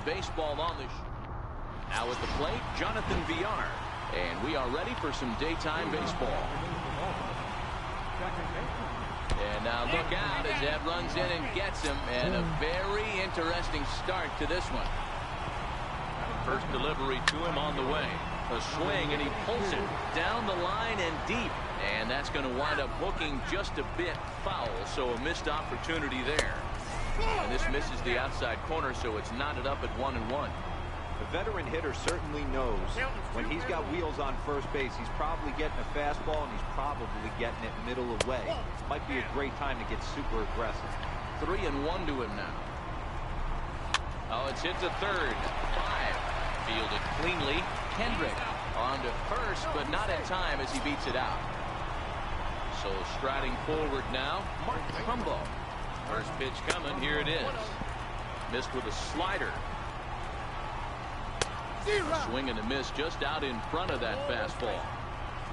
Baseball on the now at the plate, Jonathan Villar, and we are ready for some daytime baseball. And now look out as that runs in and gets him, and a very interesting start to this one. First delivery to him on the way, a swing, and he pulls it down the line and deep, and that's going to wind up hooking just a bit foul, so a missed opportunity there. And this misses the outside corner, so it's knotted up at 1-1. The veteran hitter certainly knows when he's got wheels on first base, he's probably getting a fastball, and he's probably getting it middle away. Might be a great time to get super aggressive. 3-1 to him now. Oh, it's hit to third. 5. Fielded cleanly. Kendrick on to first, but not in time as he beats it out. So striding forward now, Mark Trumbo. First pitch coming. Here it is. Missed with a slider. A swing and a miss just out in front of that fastball.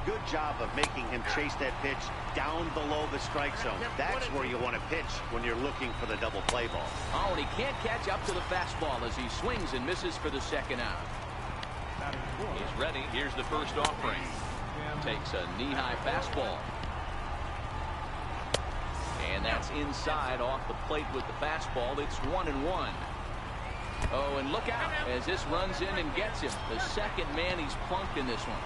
Good job of making him chase that pitch down below the strike zone. That's where you want to pitch when you're looking for the double play ball. Oh, and he can't catch up to the fastball as he swings and misses for the second out. He's ready. Here's the first offering. Takes a knee-high fastball. And that's inside off the plate with the fastball. It's 1-1. Oh, and look out as this runs in and gets him. The second man he's plunked in this one.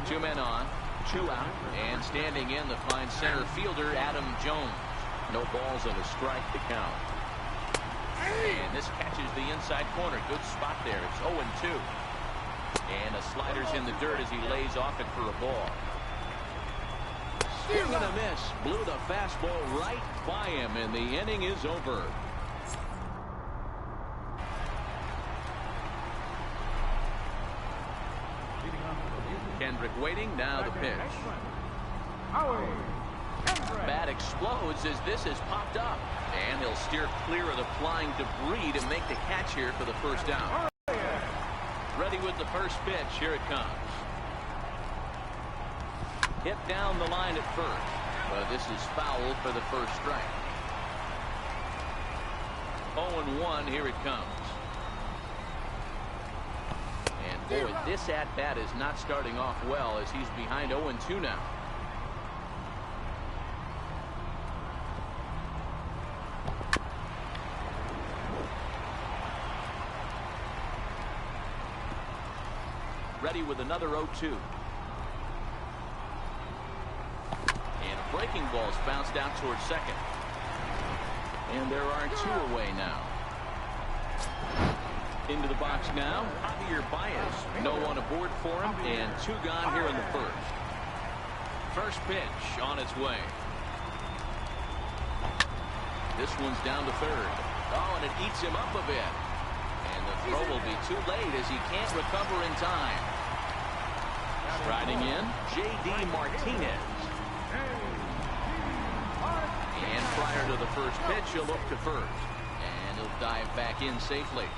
2 men on, 2 out, and standing in the fine center fielder, Adam Jones. No balls and a strike to count. And this catches the inside corner. Good spot there. It's 0-2. And a slider's in the dirt as he lays off it for a ball. Swing and a miss. Blew the fastball right by him, and the inning is over. Kendrick waiting. Now the pitch. Bat explodes as this has popped up. And he'll steer clear of the flying debris to make the catch here for the first down. Ready with the first pitch. Here it comes. Hit down the line at first. But this is foul for the first strike. 0-1. Here it comes. And boy, this at-bat is not starting off well as he's behind 0-2 now. Ready with another 0-2. And a breaking ball's bounced out towards second. And there are 2 away now. Into the box now, Javier Baez. No one aboard for him, and 2 gone here in the first. First pitch on its way. This one's down to third. Oh, and it eats him up a bit. And the throw will be too late as he can't recover in time. Striding in, J.D. Martinez. And prior to the first pitch, he'll look to first. And he'll dive back in safely.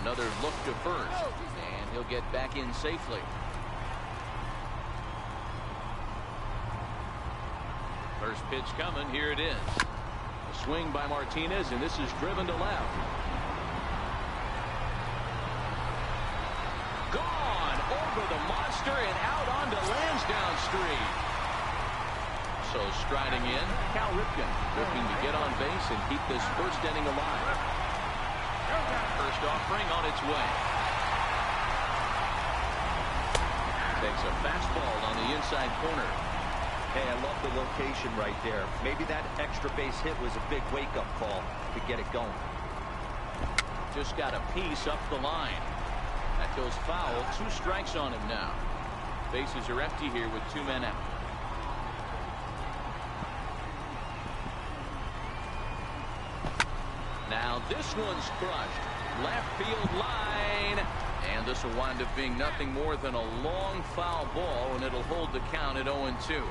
Another look to first. And he'll get back in safely. First pitch coming. Here it is. A swing by Martinez, and this is driven to left. Gone over the monster and out onto Lansdowne Street. So striding in, Cal Ripken looking to get on base and keep this first inning alive. First offering on its way. Takes a fastball on the inside corner. Hey, I love the location right there. Maybe that extra base hit was a big wake-up call to get it going. Just got a piece up the line. That goes foul. 2 strikes on him now. Bases are empty here with 2 men out. Now this one's crushed. Left field line. And this will wind up being nothing more than a long foul ball, and it'll hold the count at 0-2.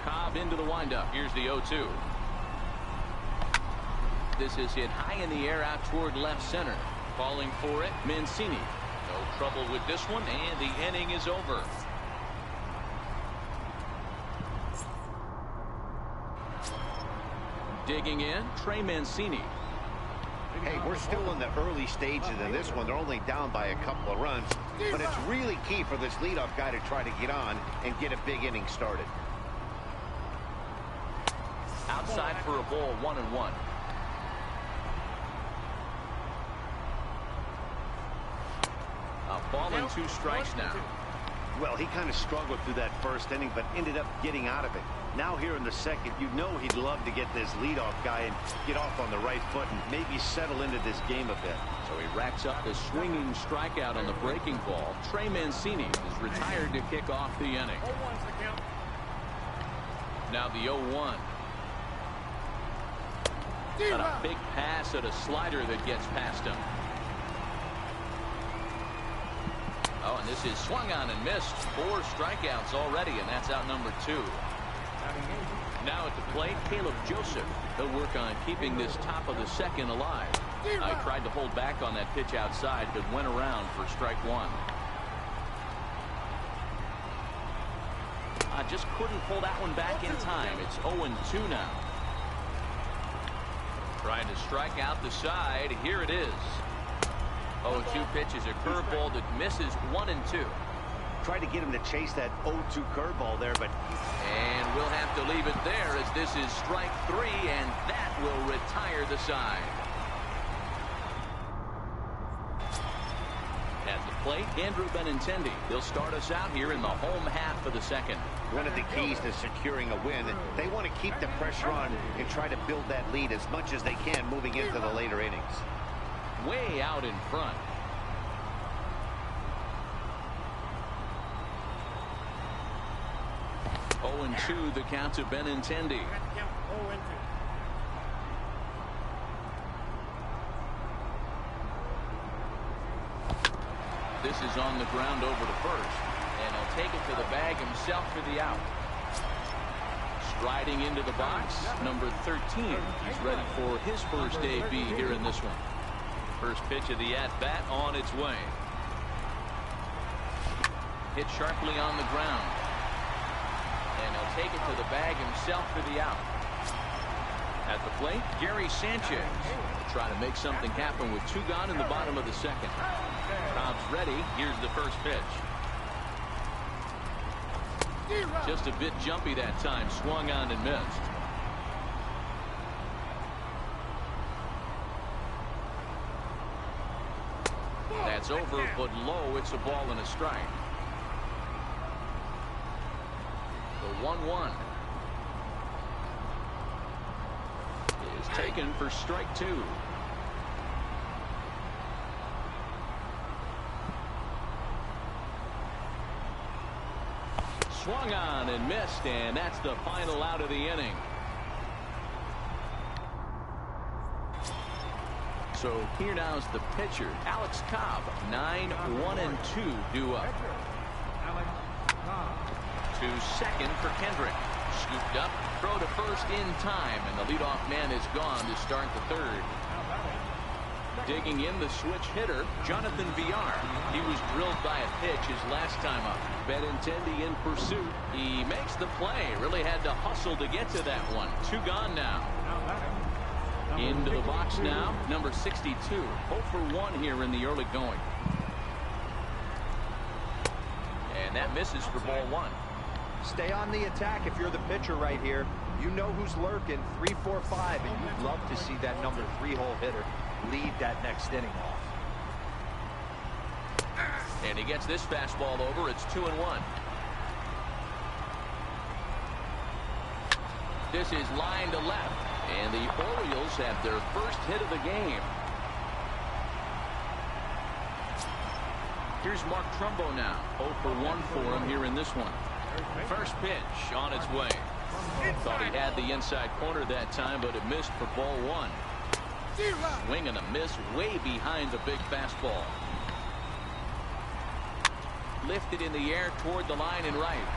Cobb into the windup. Here's the 0-2. This is hit high in the air out toward left center. Calling for it, Mancini. No trouble with this one, and the inning is over. Digging in, Trey Mancini. Hey, we're still in the early stages of this one. They're only down by a couple of runs, but it's really key for this leadoff guy to try to get on and get a big inning started. Outside for a ball, 1-1. A ball and 2 strikes now. Well, he kind of struggled through that first inning, but ended up getting out of it. Now here in the second, you know he'd love to get this leadoff guy and get off on the right foot and maybe settle into this game a bit. So he racks up the swinging strikeout on the breaking ball. Trey Mancini is retired to kick off the inning. Now the 0-1. Got a big pass at a slider that gets past him. Oh, and this is swung on and missed. 4 strikeouts already, and that's out number 2. Now at the plate, Caleb Joseph. He'll work on keeping this top of the second alive. I tried to hold back on that pitch outside, but went around for strike 1. I just couldn't pull that one back in time. It's 0-2 now. Trying to strike out the side. Here it is. 0-2 pitch is a curveball that misses 1-2. Tried to get him to chase that 0-2 curveball there, but... And we'll have to leave it there as this is strike 3, and that will retire the side. At the plate, Andrew Benintendi. He'll start us out here in the home half of the second. One of the keys to securing a win, they want to keep the pressure on and try to build that lead as much as they can moving into the later innings. Way out in front. And 2 the count to Benintendi. This is on the ground over to first, and he'll take it to the bag himself for the out. Striding into the box, number 13. He's ready for his first AB here in this one. First pitch of the at-bat on its way. Hit sharply on the ground. And he'll take it to the bag himself for the out. At the plate, Gary Sanchez. Trying to make something happen with 2 gone in the bottom of the second. Cobb's ready. Here's the first pitch. Just a bit jumpy that time. Swung on and missed. That's over, but low. It's a ball and a strike. The 1-1 is taken for strike 2. Swung on and missed, and that's the final out of the inning. So here now is the pitcher, Alex Cobb. 9-1-2 due up. To second for Kendrick. Scooped up, throw to first in time, and the leadoff man is gone to start the third. Digging in the switch hitter, Jonathan Villar. He was drilled by a pitch his last time up. Benintendi in pursuit. He makes the play. Really had to hustle to get to that one. Two gone now. Into the box now, number 62. 0 for 1 here in the early going. And that misses for ball 1. Stay on the attack if you're the pitcher right here. You know who's lurking. 3, 4, 5, and you'd love to see that number 3-hole hitter lead that next inning off. And he gets this fastball over. It's 2-1. This is line to left, and the Orioles have their first hit of the game. Here's Mark Trumbo now. 0 for 1 for him here in this one. First pitch on its way. Thought he had the inside corner that time, but it missed for ball 1. Swing and a miss way behind the big fastball. Lifted in the air toward the line and right.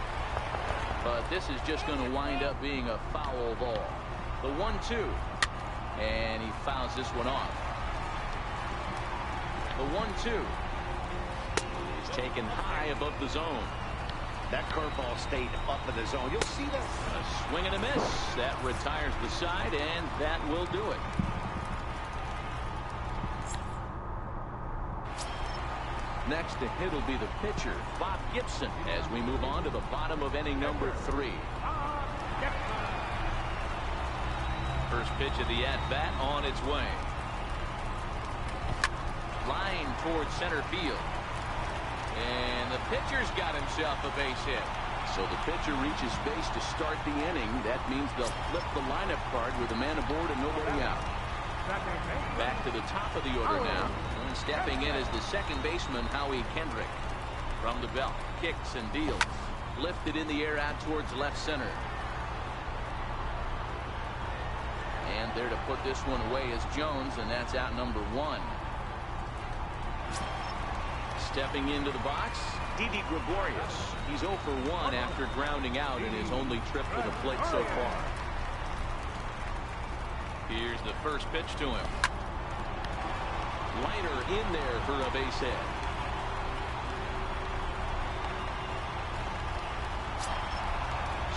But this is just going to wind up being a foul ball. The 1-2. And he fouls this one off. The 1-2 is taken high above the zone. That curveball stayed up in the zone. You'll see that. A swing and a miss. That retires the side, and that will do it. Next to hit will be the pitcher, Bob Gibson, as we move on to the bottom of inning number 3. First pitch of the at-bat on its way. Line towards center field. And the pitcher's got himself a base hit. So the pitcher reaches base to start the inning. That means they'll flip the lineup card with a man aboard and nobody out. Back to the top of the order now. And stepping in is the second baseman, Howie Kendrick. From the belt, kicks and deals. Lifted in the air out towards left center. And there to put this one away is Jones, and that's out number 1. Stepping into the box, Didi Gregorius. He's 0 for 1 after grounding out in his only trip to the plate so far. Here's the first pitch to him. Liner in there for a base hit.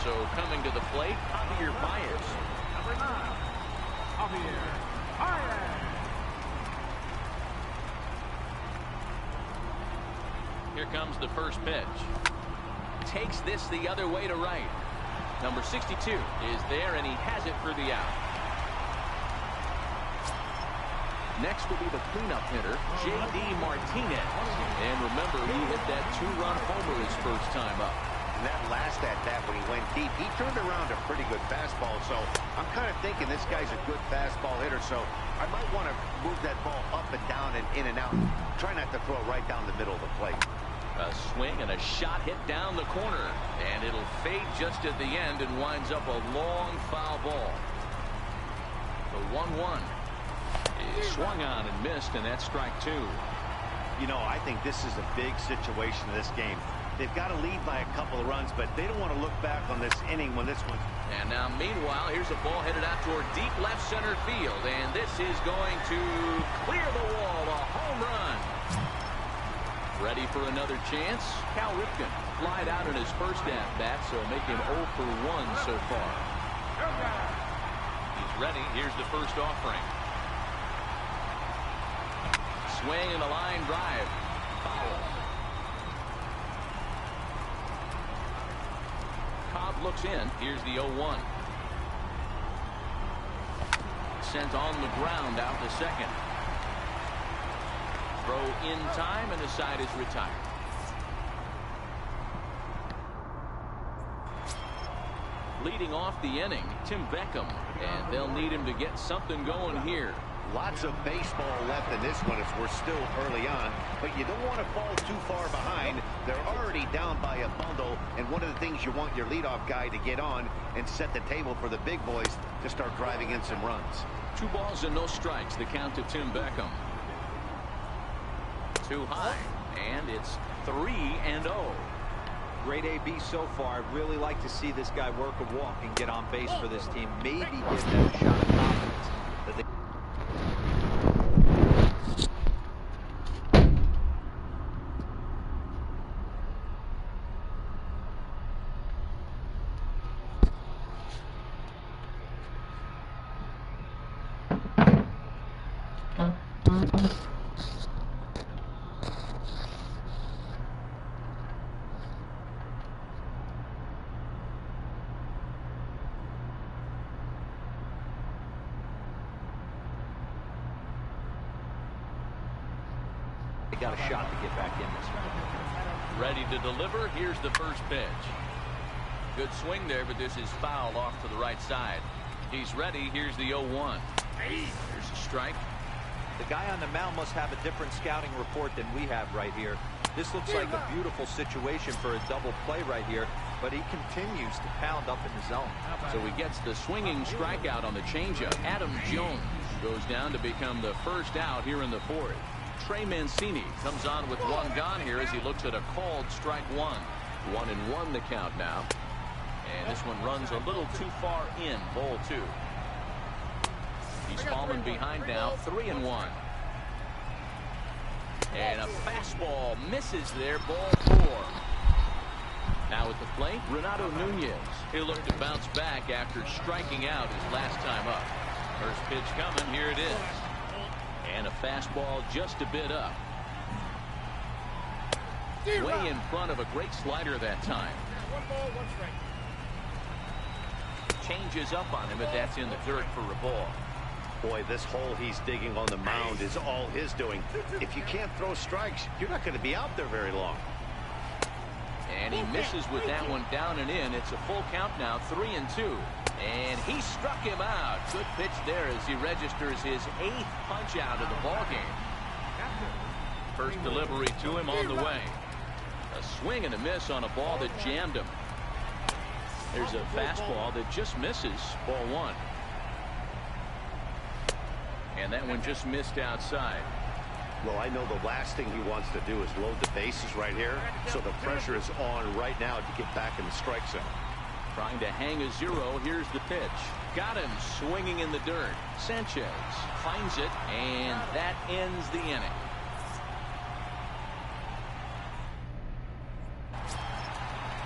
So coming to the plate, Javier Baez. Number 9, Javier Baez. Here comes the first pitch. Takes this the other way to right. Number 62 is there, and he has it for the out. Next will be the cleanup hitter, J.D. Martinez. And remember, he hit that 2-run homer his first time up. And that last at-bat when he went deep, he turned around a pretty good fastball. So I'm kind of thinking this guy's a good fastball hitter. So I might want to move that ball up and down and in and out. Try not to throw it right down the middle of the plate. A swing and a shot hit down the corner. And it'll fade just at the end and winds up a long foul ball. The 1-1 is swung on and missed, and that's strike 2. You know, I think this is a big situation in this game. They've got to lead by a couple of runs, but they don't want to look back on this inning when this one's... And now, meanwhile, here's a ball headed out toward deep left center field, and this is going to clear the wall, a home run. Ready for another chance? Cal Ripken flied out in his first at-bat, so making 0 for 1 so far. He's ready. Here's the first offering. Swing and a line drive. Foul. Cobb looks in. Here's the 0-1. Sent on the ground out to second. Throw in time, and the side is retired. Leading off the inning, Tim Beckham, and they'll need him to get something going here. Lots of baseball left in this one as we're still early on, but you don't want to fall too far behind. They're already down by a bundle, and one of the things you want your leadoff guy to get on and set the table for the big boys to start driving in some runs. 2 balls and no strikes, the count to Tim Beckham. Too high, and it's 3-0. Great AB so far. I'd really like to see this guy work a walk and get on base for this team. Maybe give them a shot of confidence that they got a shot to get back in this one. Ready to deliver. Here's the first pitch. Good swing there, but this is fouled off to the right side. He's ready. Here's the 0-1. Here's a strike. The guy on the mound must have a different scouting report than we have right here. This looks like a beautiful situation for a double play right here, but he continues to pound up in the zone. So he gets the swinging strikeout on the changeup. Adam Jones goes down to become the first out here in the fourth. Trey Mancini comes on with one gone here as he looks at a called strike one. 1-1 the count now. And this one runs a little too far in. Ball 2. He's fallen behind now. 3-1. And a fastball misses there. Ball 4. Now at the plate, Renato Nunez. He'll look to bounce back after striking out his last time up. First pitch coming. Here it is. And a fastball just a bit up. Way in front of a great slider that time. 1 ball, 1 strike. Changes up on him, but that's in the dirt for a ball. Boy, this hole he's digging on the mound is all his doing. If you can't throw strikes, you're not going to be out there very long. And he misses with that one down and in. It's a full count now, 3-2. And he struck him out. Good pitch there as he registers his 8th punch out of the ball game. First delivery to him on the way. A swing and a miss on a ball that jammed him. There's a fastball that just misses. Ball 1. And that one just missed outside. Well, I know the last thing he wants to do is load the bases right here. So the pressure is on right now to get back in the strike zone. Trying to hang a 0. Here's the pitch. Got him swinging in the dirt. Sanchez finds it, and that ends the inning.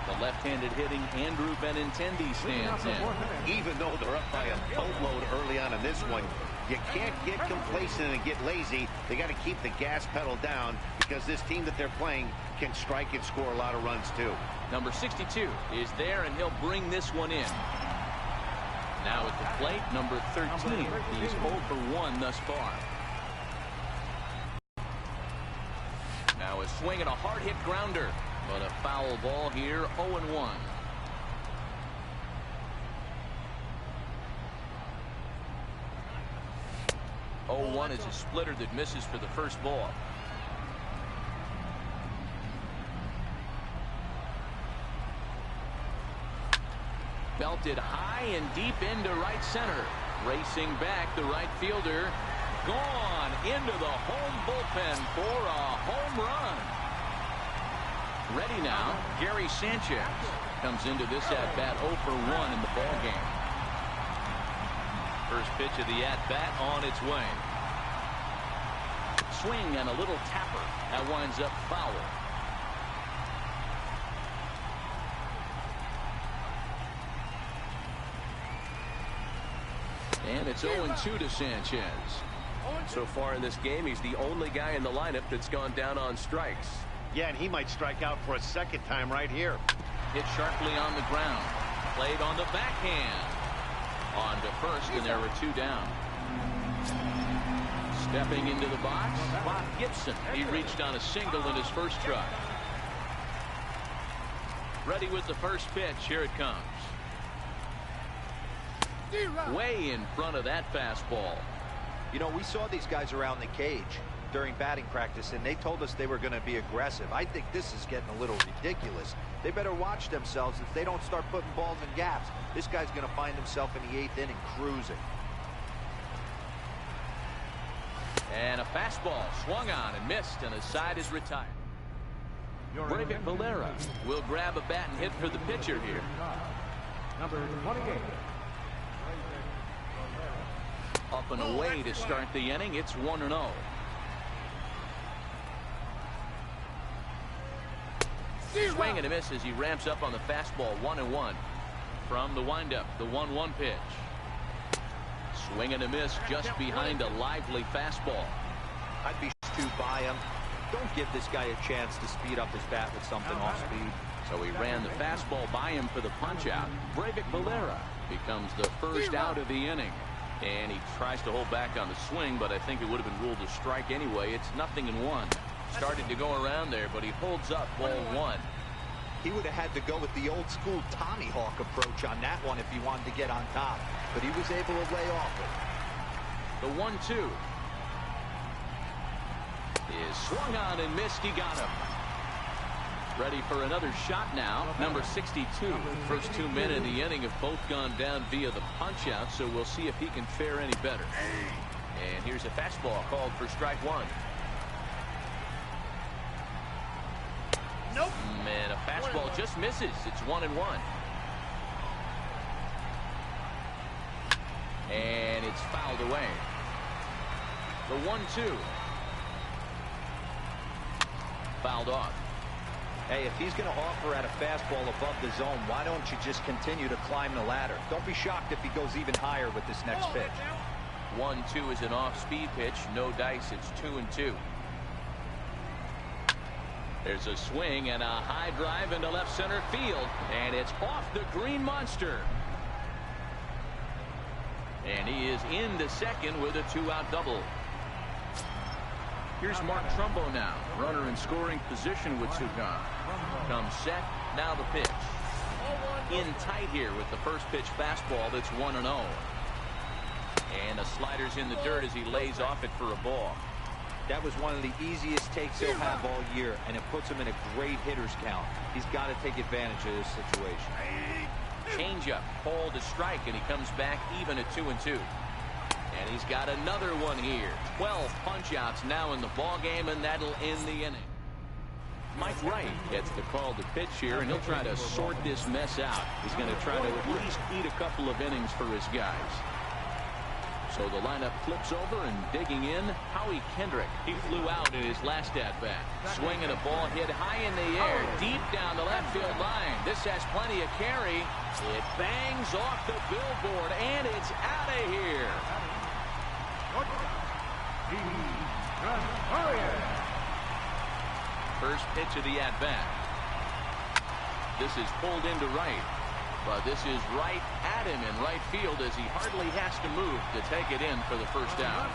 The left-handed hitting Andrew Benintendi stands in. Even though they're up by a boatload early on in this one, you can't get complacent and get lazy. They got to keep the gas pedal down because this team that they're playing can strike and score a lot of runs too. Number 62 is there, and he'll bring this one in. Now at the plate, number 13. He's 0 for 1 thus far. Now a swing and a hard hit grounder, but a foul ball here. 0-1. Oh, 0-1 is a splitter that misses for the first ball. Belted high and deep into right center. Racing back, the right fielder. Gone into the home bullpen for a home run. Ready now, Gary Sanchez comes into this at-bat 0 for 1 in the ball game. First pitch of the at-bat on its way. Swing and a little tapper. That winds up foul. And it's 0-2 to Sanchez. So far in this game, he's the only guy in the lineup that's gone down on strikes. Yeah, and he might strike out for a second time right here. Hit sharply on the ground. Played on the backhand. On to first, and there were 2 down. Stepping into the box, Bob Gibson. He reached on a single in his first try. Ready with the first pitch. Here it comes. Way in front of that fastball. You know, we saw these guys around the cage during batting practice, and they told us they were going to be aggressive. I think this is getting a little ridiculous. They better watch themselves. If they don't start putting balls in gaps, this guy's going to find himself in the 8th inning cruising. And a fastball swung on and missed, and the side is retired. Breivik Valera will grab a bat and hit for the pitcher here. Number 28. Up and away to start the inning. It's 1-0. Swing and a miss as he ramps up on the fastball. 1-1 from the windup. The 1-1 pitch. Swing and a miss just behind a lively fastball. I'd be too by him. Don't give this guy a chance to speed up his bat with something off speed. So he ran the fastball by him for the punch out. Breivik Valera becomes the first out of the inning. And he tries to hold back on the swing, but I think it would have been ruled a strike anyway. It's 0-1. Started to go around there, but he holds up ball 1. He would have had to go with the old school Tommy Hawk approach on that one if he wanted to get on top. But he was able to lay off it. The 1-2 is swung on and missed. He got him. Ready for another shot now. Number 62. First 2 men in the inning have both gone down via the punch out, so we'll see if he can fare any better. And here's a fastball called for strike 1. Nope. Man, a fastball just misses. It's 1-1. And it's fouled away. The 1-2. Fouled off. Hey, if he's going to offer at a fastball above the zone, why don't you just continue to climb the ladder? Don't be shocked if he goes even higher with this next pitch. 1-2 is an off-speed pitch. No dice. It's 2-2. There's a swing and a high drive into left center field, and it's off the green monster. And he is into second with a 2-out double. Here's Mark Trumbo now. Runner in scoring position with 2 gone. Comes set. Now the pitch. In tight here with the first pitch fastball. That's 1-0. And the slider's in the dirt as he lays off it for a ball. That was one of the easiest takes he'll have all year, and it puts him in a great hitter's count. He's got to take advantage of this situation. Changeup, called to strike, and he comes back even at 2-2. And he's got another one here. 12 punch-outs now in the ball game, and that'll end the inning. Mike Wright gets the call to pitch here, and he'll try to sort this mess out. He's going to try to at least eat a couple of innings for his guys. So the lineup flips over, and digging in, Howie Kendrick. He flew out in his last at-bat. Swinging a ball hit high in the air, deep down the left field line. This has plenty of carry. It bangs off the billboard, and it's out of here. First pitch of the at-bat. This is pulled into right. But this is right at him in right field as he hardly has to move to take it in for the first out.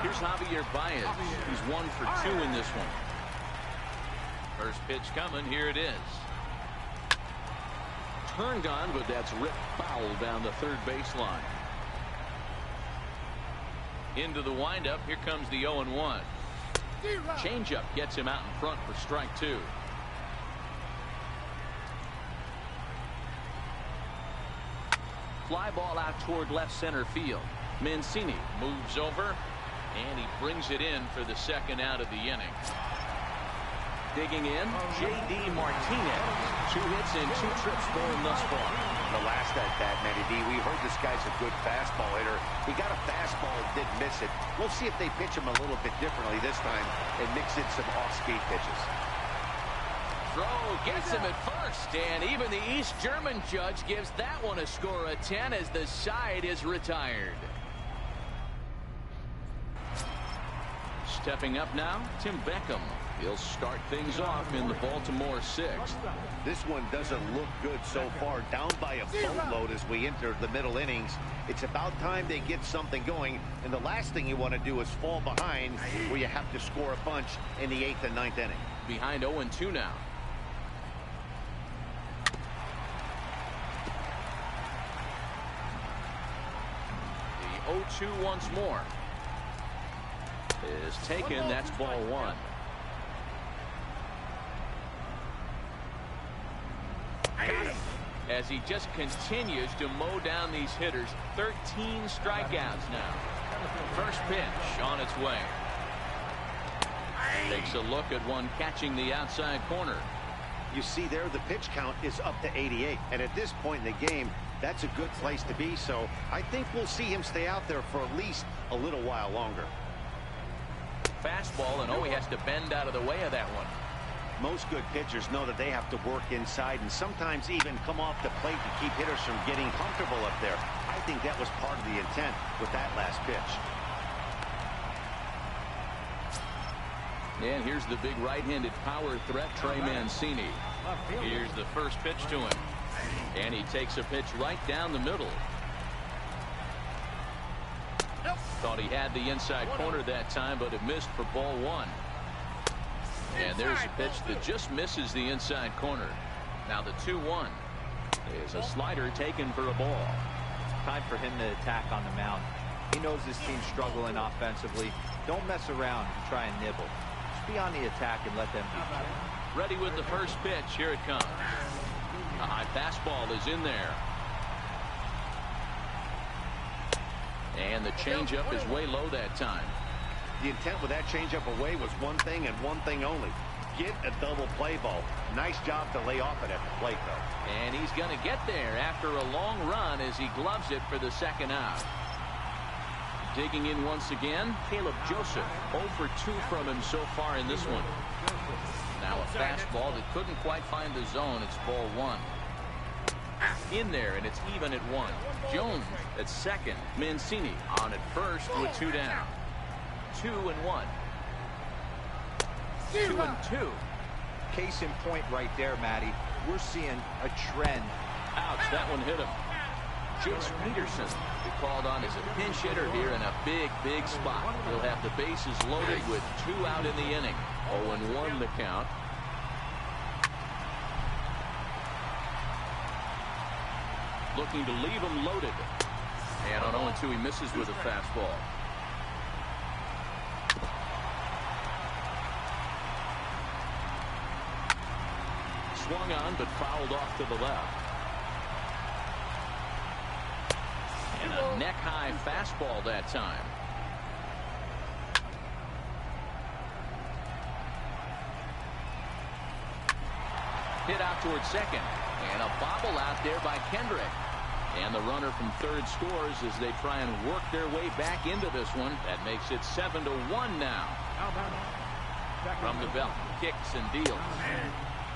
Here's Javier Baez. He's 1 for 2 in this one. First pitch coming. Here it is. Turned on, but that's ripped foul down the third baseline. Into the windup. Here comes the 0-1. Changeup gets him out in front for strike 2. Fly ball out toward left center field. Mancini moves over, and he brings it in for the second out of the inning. Digging in, J.D. Martinez. 2 hits and 2 trips for him thus far. The last at-bat, Matty D, we heard this guy's a good fastball hitter. He got a fastball and did miss it. We'll see if they pitch him a little bit differently this time and mix in some off-speed pitches. Throw gets him at first, and even the East German judge gives that one a score of 10 as the side is retired. Stepping up now, Tim Beckham. He'll start things off in the Baltimore 6th. This one doesn't look good so far. Down by a boatload as we enter the middle innings. It's about time they get something going, and the last thing you want to do is fall behind where you have to score a bunch in the 8th and 9th inning. Behind 0-2 now. The 0-2 once more is taken. That's ball 1. Got him. As he just continues to mow down these hitters. 13 strikeouts now. First pitch on its way. Takes a look at one catching the outside corner. You see there, the pitch count is up to 88. And at this point in the game, that's a good place to be. So I think we'll see him stay out there for at least a little while longer. Fastball, and he has to bend out of the way of that one. Most good pitchers know that they have to work inside and sometimes even come off the plate to keep hitters from getting comfortable up there. I think that was part of the intent with that last pitch. And here's the big right-handed power threat, Trey Mancini. Here's the first pitch to him. And he takes a pitch right down the middle. Thought he had the inside corner that time, but it missed for ball one. And there's a pitch that just misses the inside corner. Now the 2-1 is a slider taken for a ball. Time for him to attack on the mound. He knows his team's struggling offensively. Don't mess around and try and nibble. Just be on the attack and let them be. Ready with the first pitch. Here it comes. A high fastball is in there. And the changeup is way low that time. The intent with that changeup away was one thing and one thing only. Get a double play ball. Nice job to lay off it at the plate, though. And he's going to get there after a long run as he gloves it for the second out. Digging in once again, Caleb Joseph. 0 for 2 from him so far in this one. Now a fastball that couldn't quite find the zone. It's ball one. In there, and it's even at 1. Jones at second. Mancini on at first with 2 down. 2-1. 2-2. Case in point right there, Matty. We're seeing a trend. Ouch, that one hit him. Jace Peterson called on as a pinch hitter here in a big spot. He'll have the bases loaded with 2 out in the inning. 0-1 the count. Looking to leave him loaded. And on 0-2 he misses with a fastball. Swung on but fouled off to the left. And a neck-high fastball that time. Hit out towards second. And a bobble out there by Kendrick. And the runner from third scores as they try and work their way back into this one. That makes it 7-1 now. From the belt, kicks and deals.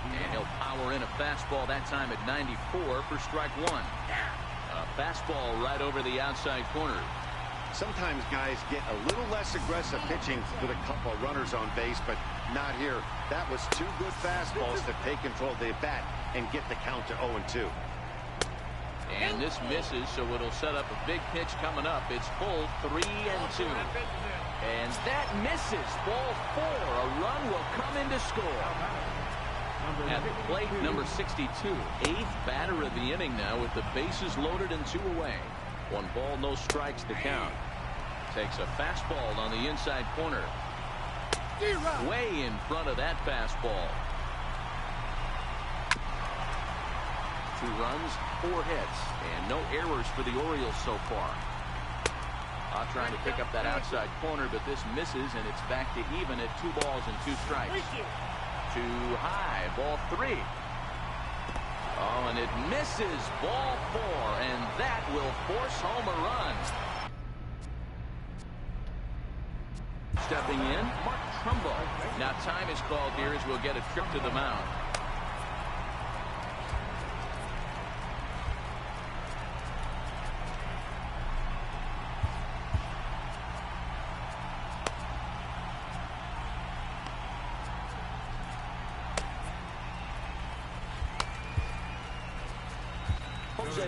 And he'll power in a fastball that time at 94 for strike 1. A fastball right over the outside corner. Sometimes guys get a little less aggressive pitching with a couple of runners on base, but not here. That was 2 good fastballs to take control of the bat and get the count to 0-2. And this misses, so it'll set up a big pitch coming up. It's full 3-2. And that misses. Ball 4. A run will come in to score. At the plate, number 62. 8th batter of the inning now with the bases loaded and 2 away. 1 ball, no strikes to count. Takes a fastball on the inside corner. Way in front of that fastball. 2 runs, 4 hits, and no errors for the Orioles so far. Trying to pick up that outside corner, but this misses, and it's back to even at 2 balls and 2 strikes. Too high, ball 3. Oh, and it misses, ball 4, and that will force home a run. Stepping in, Mark Trumbo. Now time is called here as we'll get a trip to the mound.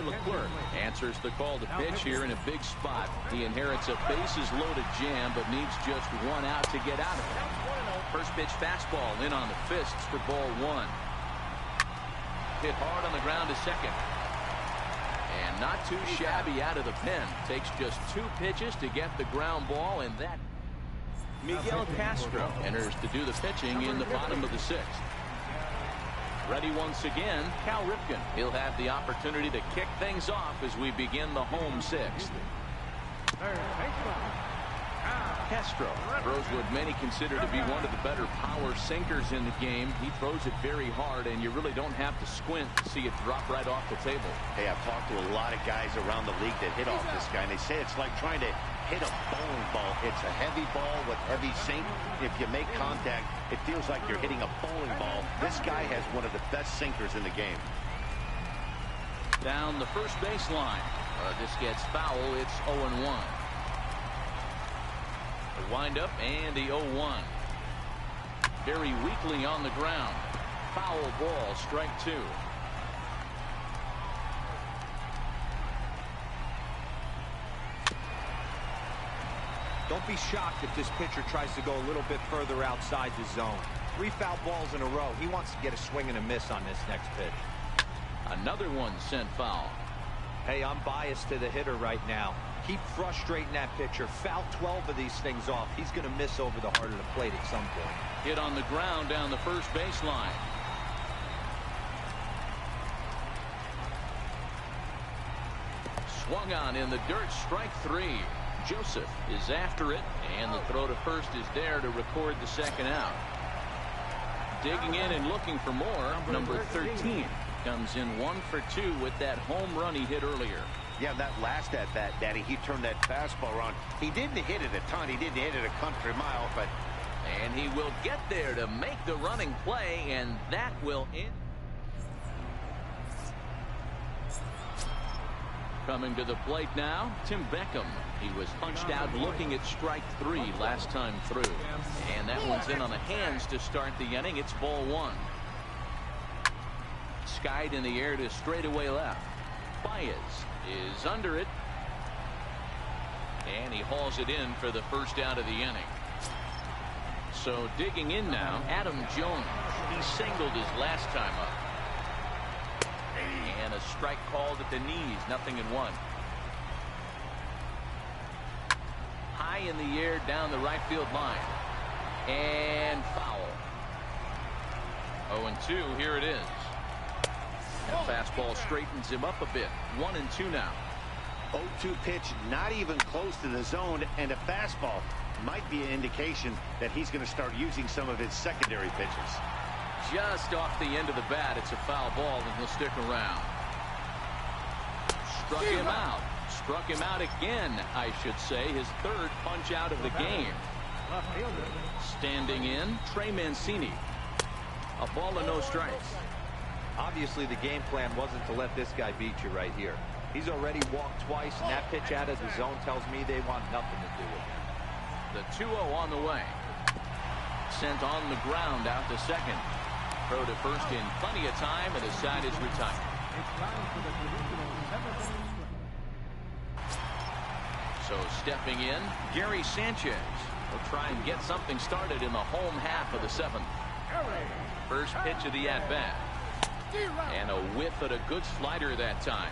Leclerc answers the call to pitch here in a big spot. He inherits a bases-loaded jam, but needs just 1 out to get out of it. First pitch fastball in on the fists for ball 1. Hit hard on the ground to second. And not too shabby out of the pen. Takes just 2 pitches to get the ground ball, and that Miguel Castro enters to do the pitching in the bottom of the 6th. Ready once again, Cal Ripken. He'll have the opportunity to kick things off as we begin the home 6th. Castro throws what many consider to be one of the better power sinkers in the game. He throws it very hard, and you really don't have to squint to see it drop right off the table. Hey, I've talked to a lot of guys around the league that hit off this guy, and they say it's like trying to hit a bowling ball. It's a heavy ball with heavy sink. If you make contact, it feels like you're hitting a bowling ball. This guy has one of the best sinkers in the game. Down the first baseline. This gets foul. It's 0-1. The windup and the 0-1. Very weakly on the ground. Foul ball, strike 2. Don't be shocked if this pitcher tries to go a little bit further outside the zone. 3 foul balls in a row. He wants to get a swing and a miss on this next pitch. Another one sent foul. Hey, I'm biased to the hitter right now. Keep frustrating that pitcher. Foul 12 of these things off. He's going to miss over the heart of the plate at some point. Hit on the ground down the first baseline. Swung on in the dirt, strike 3. Joseph is after it, and the throw to first is there to record the second out. Digging in and looking for more, number 13 comes in 1 for 2 with that home run he hit earlier. Yeah, that last at bat, Daddy, he turned that fastball around. He didn't hit it a ton. He didn't hit it a country mile, but... And he will get there to make the running play, and that will end. Coming to the plate now, Tim Beckham. He was punched out looking at strike 3 last time through. And that one's in on the hands to start the inning. It's ball 1. Skied in the air to straightaway left. Baez is under it. And he hauls it in for the first out of the inning. So digging in now, Adam Jones. He singled his last time up. And a strike called at the knees, 0-1. High in the air down the right field line. And foul. 0-2, here it is. And fastball straightens him up a bit. 1-2 now. 0-2 pitch, not even close to the zone, and a fastball might be an indication that he's going to start using some of his secondary pitches. Just off the end of the bat, it's a foul ball, and he'll stick around. Struck him out. Struck him out again, I should say. His 3rd punch out of the game. Standing in, Trey Mancini. A ball and no strikes. Obviously, the game plan wasn't to let this guy beat you right here. He's already walked twice, and that pitch out of the zone tells me they want nothing to do with it. The 2-0 on the way. Sent on the ground out to second. Throw to first in plenty of time, and the side is retired. So stepping in, Gary Sanchez will try and get something started in the home half of the 7th. First pitch of the at-bat. And a whiff at a good slider that time.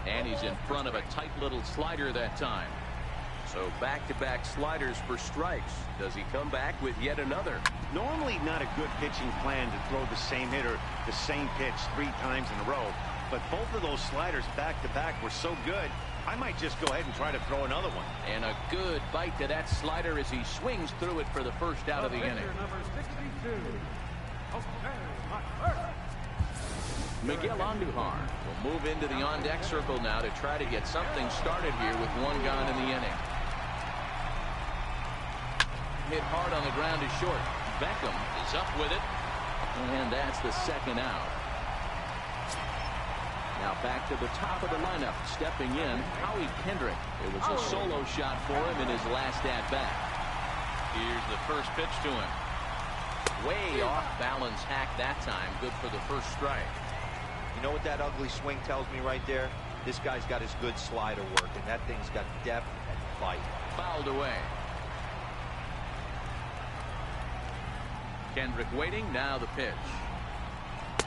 And he's in front of a tight little slider that time. So back-to-back sliders for strikes. Does he come back with yet another? Normally not a good pitching plan to throw the same hitter the same pitch 3 times in a row. But both of those sliders back-to-back were so good, I might just go ahead and try to throw another one. And a good bite to that slider as he swings through it for the first out of the inning. Miguel Andujar will move into the on-deck circle now to try to get something started here with 1 gone in the inning. Hit hard on the ground is short. Beckham is up with it. And that's the second out. Now back to the top of the lineup. Stepping in, Howie Kendrick. It was a solo shot for him in his last at-bat. Here's the first pitch to him. Way off balance hack that time. Good for the first strike. You know what that ugly swing tells me right there? This guy's got his good slider work, and that thing's got depth and bite. Fouled away. Kendrick waiting. Now the pitch.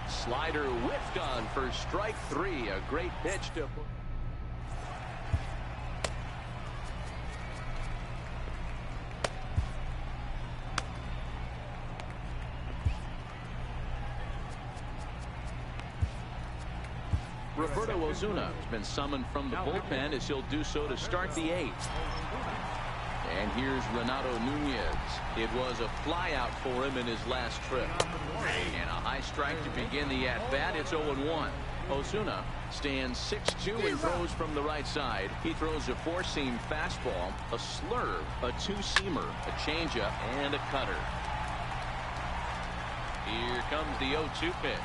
Slider whiffed on for strike 3. A great pitch to... Roberto Osuna has been summoned from the bullpen as he'll do so to start the 8th. And here's Renato Nunez. It was a flyout for him in his last trip. And a high strike to begin the at-bat. It's 0-1. Osuna stands 6'2" and throws from the right side. He throws a four-seam fastball, a slurve, a two-seamer, a changeup, and a cutter. Here comes the 0-2 pitch.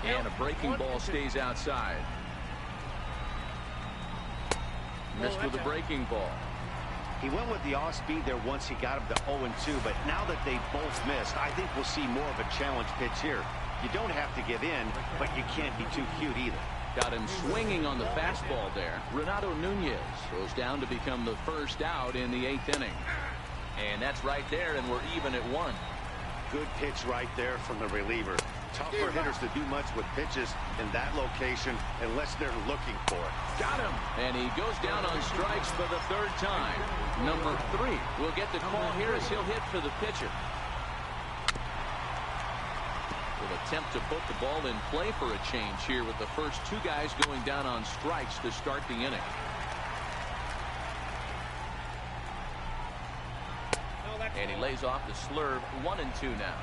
And a breaking ball stays outside. Missed with a breaking ball. He went with the off speed there once he got him to 0-2, but now that they both missed, I think we'll see more of a challenge pitch here. You don't have to give in, but you can't be too cute either. Got him swinging on the fastball there. Renato Nunez goes down to become the first out in the 8th inning. And that's right there, and we're even at 1. Good pitch right there from the reliever. Tough for hitters to do much with pitches in that location unless they're looking for it. Got him. And he goes down on strikes for the 3rd time. Number 3 will get the call here as he'll hit for the pitcher. Will attempt to put the ball in play for a change here with the first 2 guys going down on strikes to start the inning. And he lays off the slurve. 1-2 now.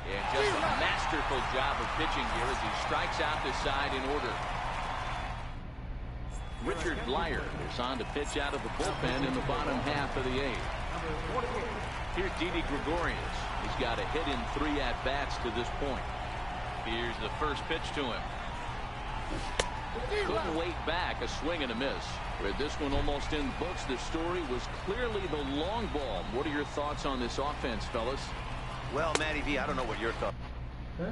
And just a masterful job of pitching here as he strikes out the side in order. Richard Blyer is on to pitch out of the bullpen in the bottom half of the 8th. Here's Didi Gregorius. He's got a hit in 3 at-bats to this point. Here's the first pitch to him. Couldn't wait back. A swing and a miss. With this one almost in books, the story was clearly the long ball. What are your thoughts on this offense, fellas? Well, Matty V, I don't know what your thoughts. Huh?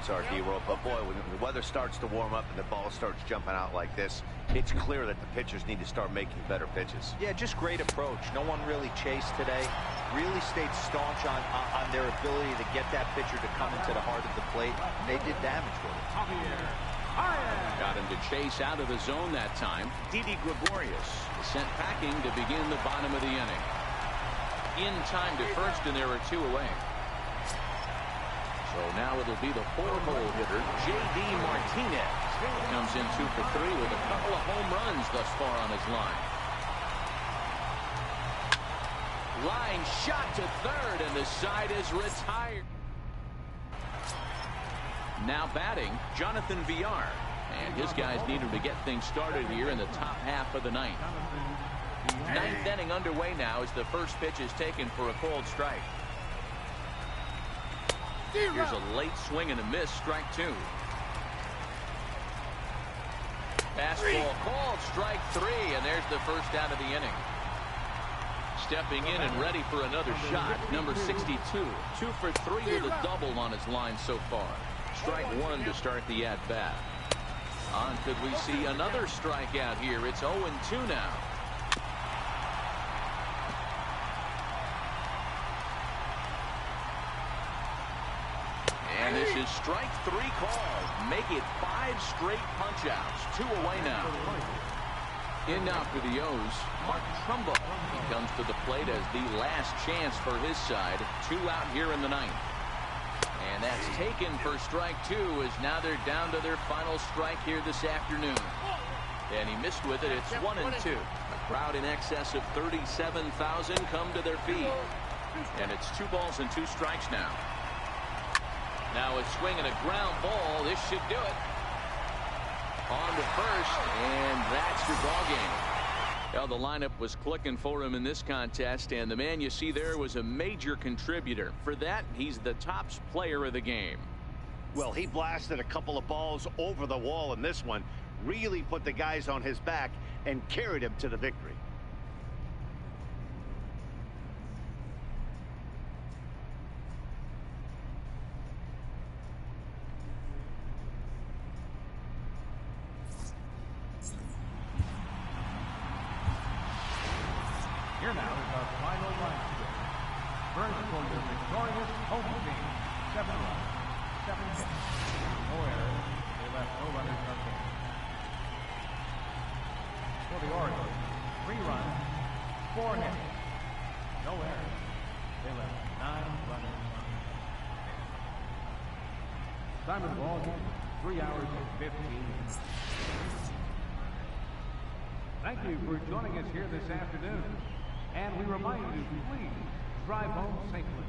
Our D-roll, but boy, when the weather starts to warm up and the ball starts jumping out like this, it's clear that the pitchers need to start making better pitches. Yeah, just great approach. No one really chased today. Really stayed staunch on their ability to get that pitcher to come into the heart of the plate. And they did damage with it. Got him to chase out of the zone that time. Didi Gregorius is sent packing to begin the bottom of the inning. In time to first, and there are 2 away. So now it'll be the 4-hole hitter, J.D. Martinez. Comes in 2 for 3 with a couple of home runs thus far on his line. Line shot to 3rd, and the side is retired. Now batting, Jonathan Villar. And his guys need him to get things started here in the top half of the 9th. 9th inning underway now as the first pitch is taken for a called strike. Here's a late swing and a miss, strike 2. Fastball called, strike 3, and there's the first out of the inning. Stepping in and ready for another shot, number 62. 2 for 3 with a double on his line so far. Strike 1 to start the at-bat. On could we see another strikeout here? It's 0-2 now. And this is strike 3 called. Make it 5 straight punch-outs. 2 away now. In now for the O's, Mark Trumbo. He comes to the plate as the last chance for his side. 2 out here in the 9th. And that's taken for strike 2 as now they're down to their final strike here this afternoon. And he missed with it. It's 1-2. A crowd in excess of 37,000 come to their feet. And it's 2 balls and 2 strikes now. Now a swing and a ground ball. This should do it. On to first, and that's your ball game. Well, the lineup was clicking for him in this contest, and the man you see there was a major contributor. For that, he's the top player of the game. Well, he blasted a couple of balls over the wall in this one, really put the guys on his back and carried him to the victory. Here now is our final line today. First for your victorious home team, 7 runs, 7 hits, no errors, 11 left, no runners on base. For the Orioles, 3 runs, 4 hits, no errors. They left 9 runners on base. Time of the ball, 3 hours and 15 minutes. Thank you for joining us here this afternoon. And we remind you, please drive home safely.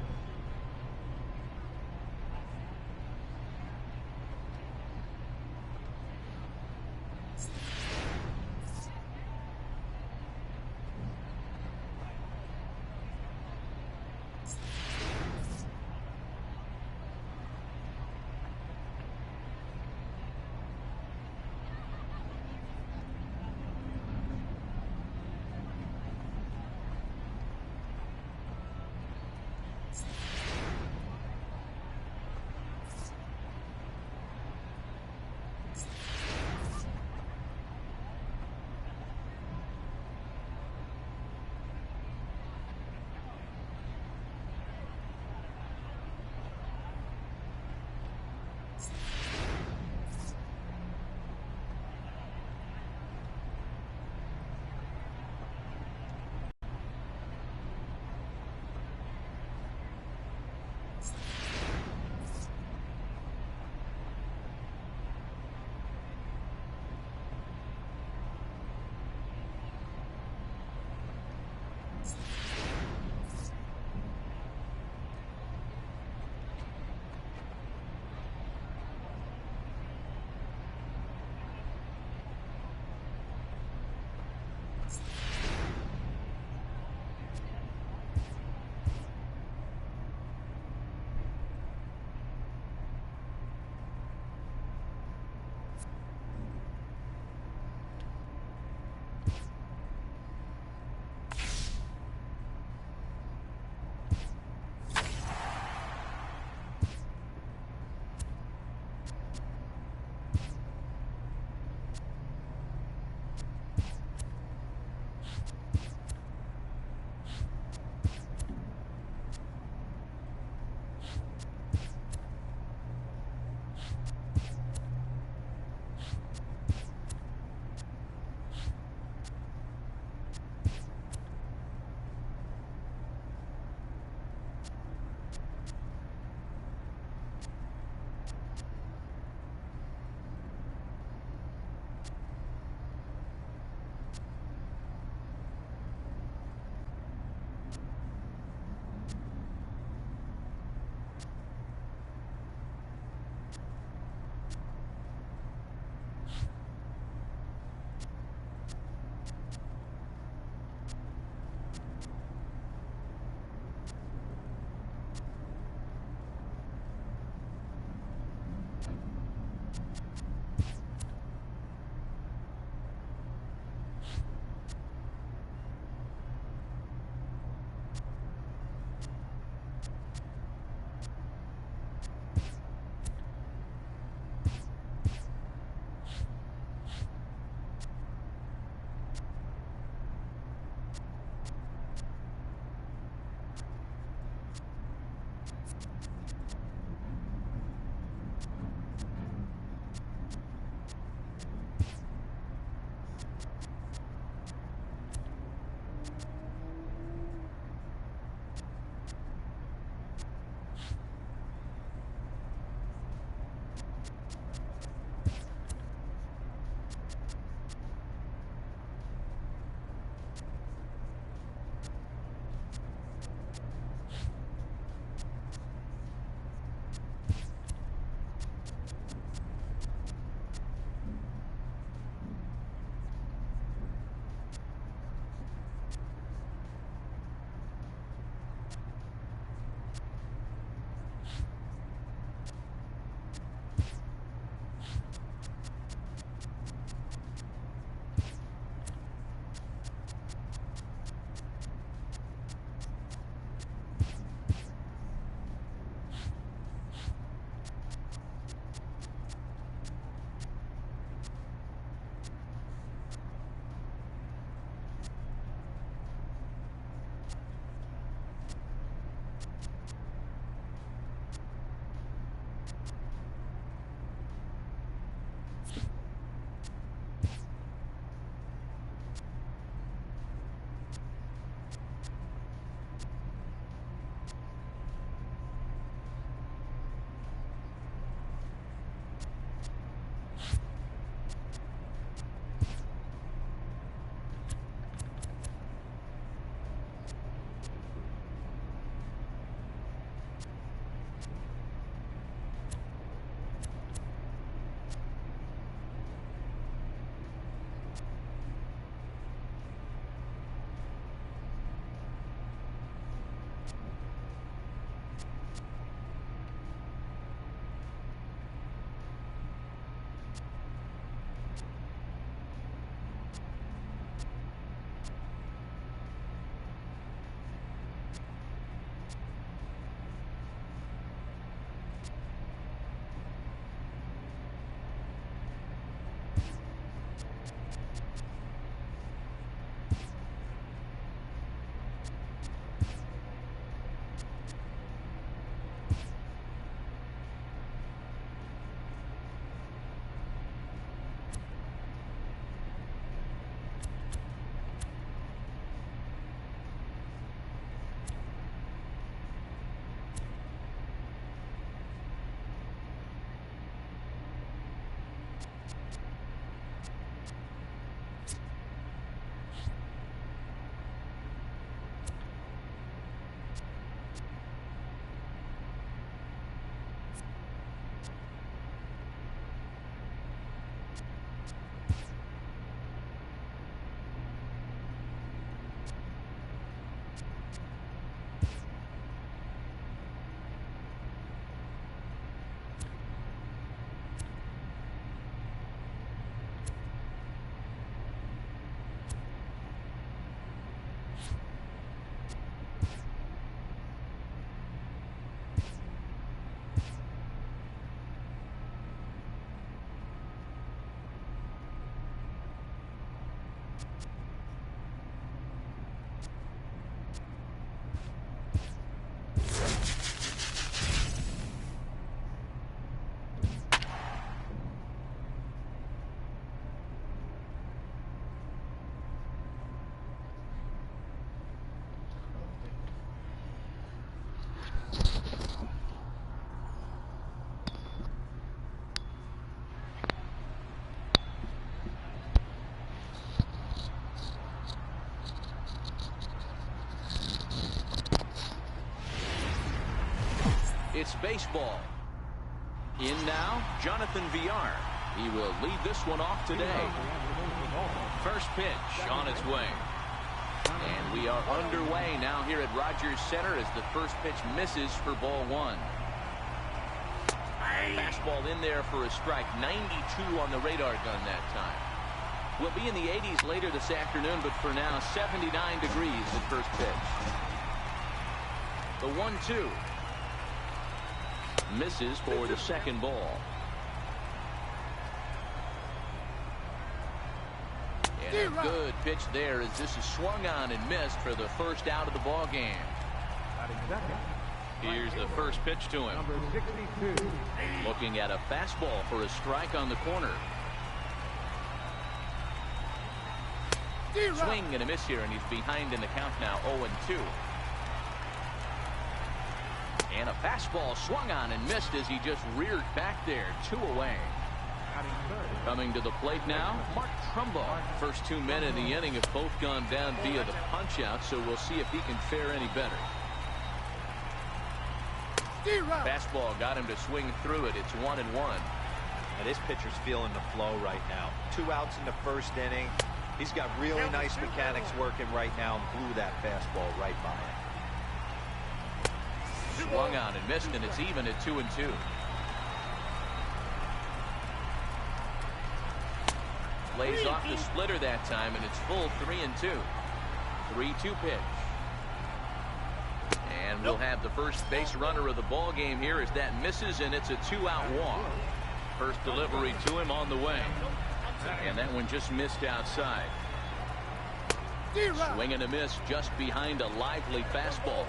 It's baseball. In now, Jonathan Villar. He will lead this one off today. First pitch on its way. And we are underway now here at Rogers Center as the first pitch misses for ball one. Fastball in there for a strike. 92 on the radar gun that time. We'll be in the 80s later this afternoon, but for now, 79 degrees at first pitch. The 1-2. Misses for the second ball. And a good pitch there as this is swung on and missed for the first out of the ball game. Here's the first pitch to him. Number 62. Looking at a fastball for a strike on the corner. Swing and a miss here, and he's behind in the count now, 0-2. And a fastball swung on and missed as he just reared back there. 2 away. Coming to the plate now, Mark Trumbo. First 2 men in the inning have both gone down via the punch-out, so we'll see if he can fare any better. Fastball got him to swing through it. It's 1-1. Now this pitcher's feeling the flow right now. 2 outs in the first inning. He's got really nice mechanics working right now and blew that fastball right by him. Swung on and missed, and it's even at 2-2. Lays off the splitter that time, and it's full 3-2. 3-2 pitch. And we'll have the first base runner of the ball game here as that misses, and it's a 2-out walk. First delivery to him on the way. And that one just missed outside. Swing and a miss just behind a lively fastball.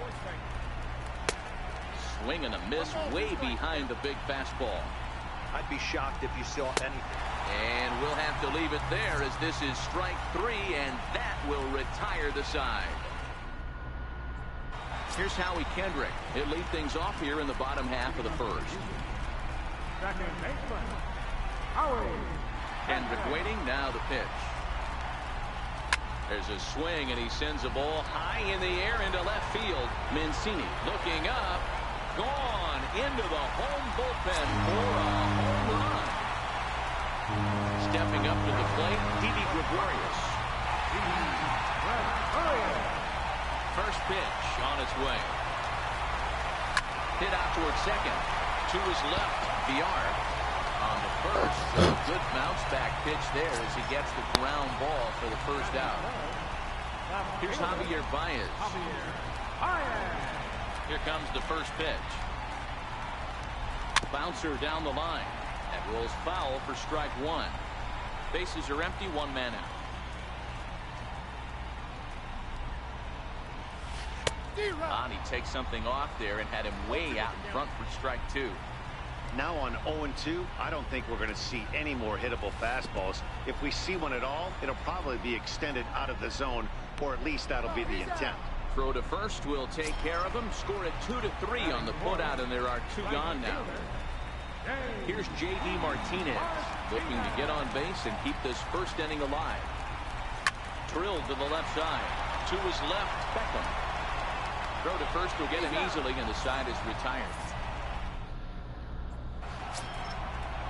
Swing and a miss way behind the big fastball. I'd be shocked if you saw anything. And we'll have to leave it there as this is strike 3, and that will retire the side. Here's Howie Kendrick. He'll lead things off here in the bottom half of the first. Second baseman, Howie. Kendrick waiting, now the pitch. There's a swing, and he sends a ball high in the air into left field. Mancini looking up, gone into the home bullpen for a home run. Stepping up to the plate, Didi Gregorius. First pitch on its way. Hit out towards second. To his left, Villar. On the first, a good bounce back pitch there as he gets the ground ball for the first out. Here's Javier Baez. Here comes the first pitch. Bouncer down the line. That rolls foul for strike 1. Bases are empty, 1 man out. He takes something off there and had him way out in front for strike 2. Now on 0-2, I don't think we're going to see any more hittable fastballs. If we see one at all, it'll probably be extended out of the zone, or at least that'll be the intent. Throw to first will take care of him. Score at 2-3 on the putout, and there are 2 gone now. Here's J.D. Martinez looking to get on base and keep this first inning alive. Drilled to the left side. To his left, Beckham. Throw to first will get him easily, and the side is retired.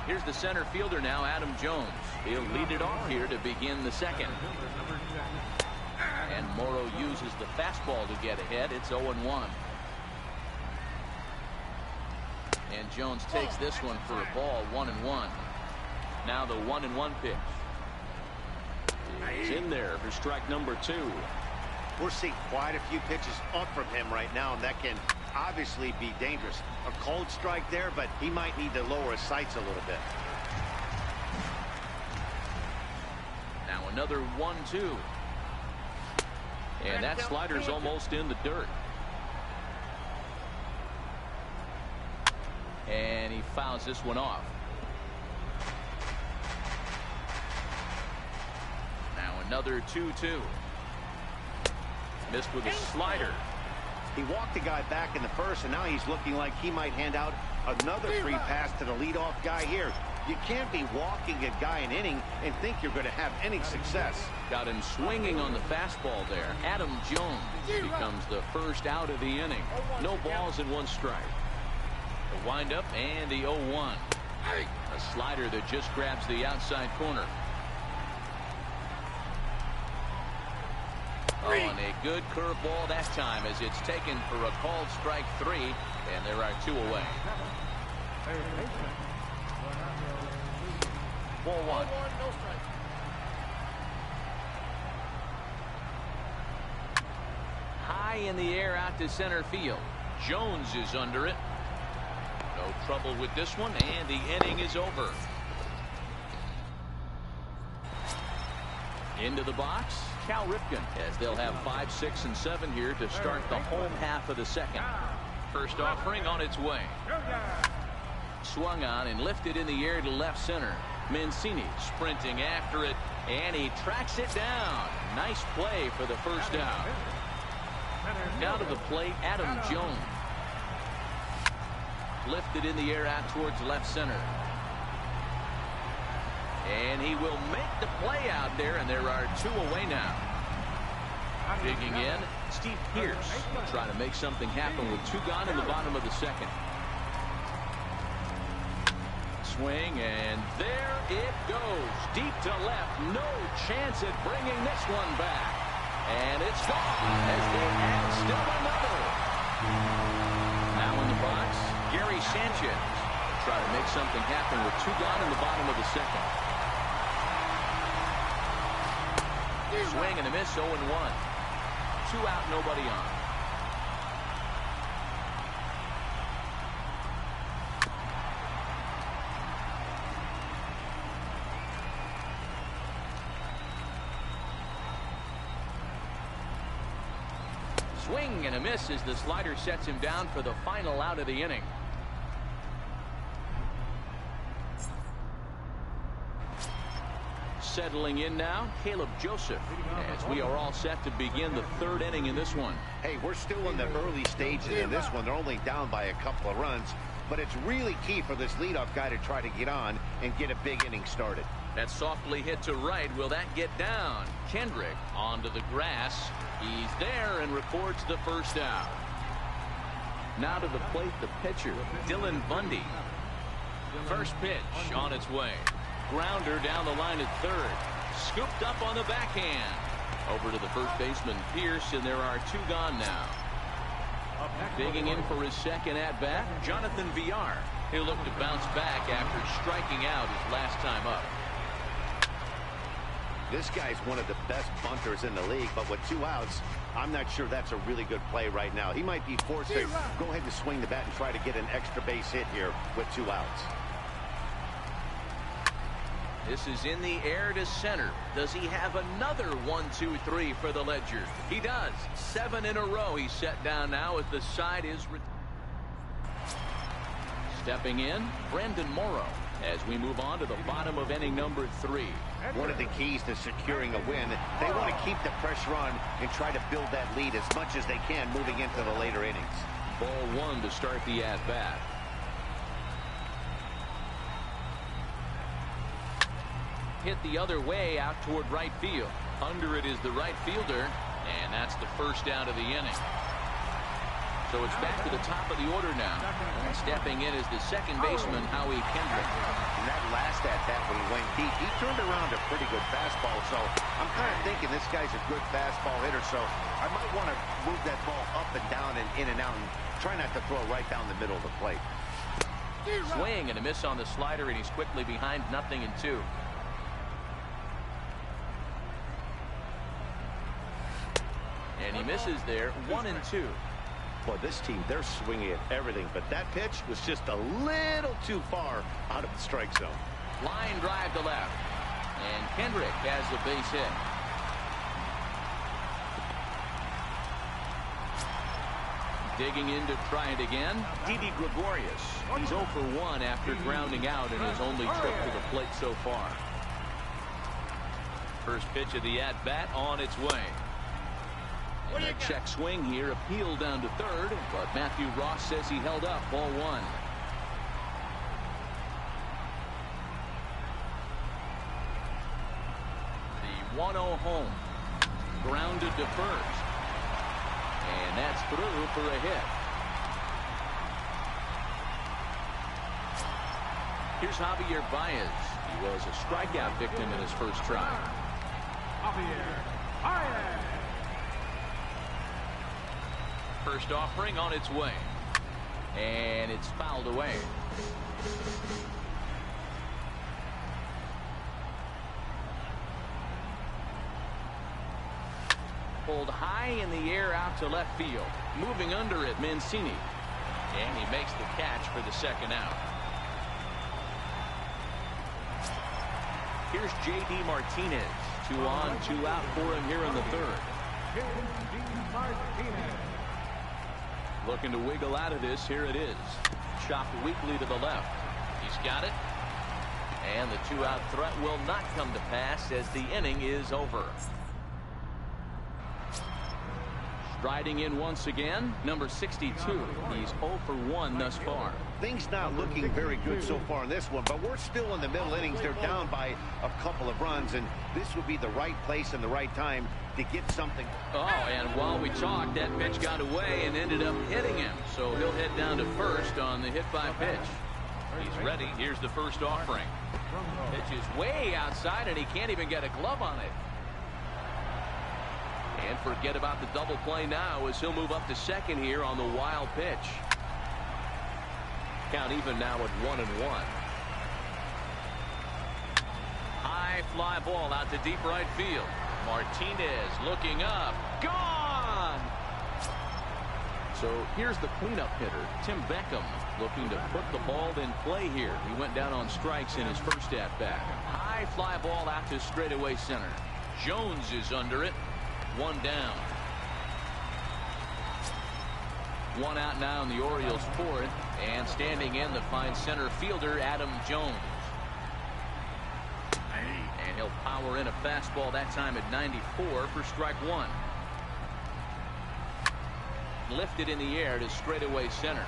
Here's the center fielder now, Adam Jones. He'll lead it off here to begin the second. And Morrow uses the fastball to get ahead. It's 0-1. And Jones takes this one for a ball, 1-1. Now the 1-1 pitch. He's in there for strike number 2. We're seeing quite a few pitches up from him right now, and that can obviously be dangerous. A cold strike there, but he might need to lower his sights a little bit. Now another 1-2. And that slider's almost in the dirt. And he fouls this one off. Now another 2-2. Missed with a slider. He walked the guy back in the first, and now he's looking like he might hand out another free pass to the leadoff guy here. You can't be walking a guy an inning and think you're going to have any success. Got him swinging on the fastball there. Adam Jones becomes the first out of the inning. No balls and 1 strike. The windup and the 0-1. A slider that just grabs the outside corner. Oh, and a good curveball that time as it's taken for a called strike 3, and there are 2 away. Ball 1. No strike. High in the air out to center field. Jones is under it. No trouble with this one, and the inning is over. Into the box, Cal Ripken, as they'll have 5, 6, and 7 here to start the home half of the second. First offering on its way. Swung on and lifted in the air to left center. Mancini sprinting after it, and he tracks it down. Nice play for the first out. Now to the plate, Adam Jones. Lifted in the air out towards left center. And he will make the play out there, and there are 2 away now. Digging in, Steve Pearce trying to make something happen with 2 gone in the bottom of the second. Swing, and there it goes. Deep to left. No chance at bringing this one back. And it's gone as they add still another. Now in the box, Gary Sanchez. Try to make something happen with 2 gone in the bottom of the second. Swing and a miss, 0-1. 2 out, nobody on. Swing and a miss as the slider sets him down for the final out of the inning. Settling in now, Caleb Joseph, as we are all set to begin the 3rd inning in this one. Hey, we're still in the early stages in this one. They're only down by a couple of runs, but it's really key for this leadoff guy to try to get on and get a big inning started. That softly hit to right. Will that get down? Kendrick onto the grass. He's there and records the first out. Now to the plate, the pitcher, Dylan Bundy. First pitch on its way. Grounder down the line at third. Scooped up on the backhand. Over to the first baseman, Pierce, and there are 2 gone now. Digging in for his second at-bat, Jonathan Villar. He'll look to bounce back after striking out his last time up. This guy's one of the best bunters in the league, but with 2 outs, I'm not sure that's a really good play right now. He might be forced to go ahead and swing the bat and try to get an extra base hit here with 2 outs. This is in the air to center. Does he have another 1, 2, 3 for the Ledger? He does. 7 in a row. He's set down now as the side is. Stepping in, Brandon Morrow, as we move on to the bottom of inning number 3. One of the keys to securing a win, they want to keep the pressure on and try to build that lead as much as they can moving into the later innings. Ball 1 to start the at-bat. Hit the other way out toward right field. Under it is the right fielder, and that's the first out of the inning. So it's back to the top of the order now. And stepping in is the second baseman, Howie Kendrick. And that last at-bat when he went deep, he turned around a pretty good fastball. So I'm kind of thinking this guy's a good fastball hitter. So I might want to move that ball up and down and in and out and try not to throw right down the middle of the plate. Swing and a miss on the slider, and he's quickly behind 0-2. And he misses there, 1-2. Boy, this team, they're swinging at everything, but that pitch was just a little too far out of the strike zone. Line drive to left, and Kendrick has the base hit. Digging in to try it again, Didi Gregorius. He's 0 for 1 after grounding out in his only trip to the plate so far. First pitch of the at-bat on its way. And a check swing here, appealed down to third, but Matthew Ross says he held up. Ball 1. The 1-0 home. Grounded to first. And that's through for a hit. Here's Javier Baez. He was a strikeout victim in his first try. Javier Baez. First offering on its way. And it's fouled away. Pulled high in the air out to left field. Moving under it, Mancini. And he makes the catch for the second out. Here's J.D. Martinez. 2 on, 2 out for him here in the third. Looking to wiggle out of this. Here it is. Chopped weakly to the left. He's got it. And the 2-out threat will not come to pass as the inning is over. Striding in once again, number 62. He's 0 for 1 thus far. Things not looking very good so far in this one, but we're still in the middle innings. They're down by a couple of runs, and this would be the right place and the right time to get something. Oh, and while we talked, that pitch got away and ended up hitting him. So he'll head down to first on the hit by pitch. He's ready. Here's the first offering. Pitch is way outside, and he can't even get a glove on it. And forget about the double play now as he'll move up to second here on the wild pitch. Count even now at 1-1. High fly ball out to deep right field. Martinez looking up. Gone! So here's the cleanup hitter, Tim Beckham, looking to put the ball in play here. He went down on strikes in his first at-bat. High fly ball out to straightaway center. Jones is under it. 1 down. 1 out now in the Orioles' fourth, and standing in the fine center fielder Adam Jones. And he'll power in a fastball that time at 94 for strike 1. Lifted in the air to straightaway center.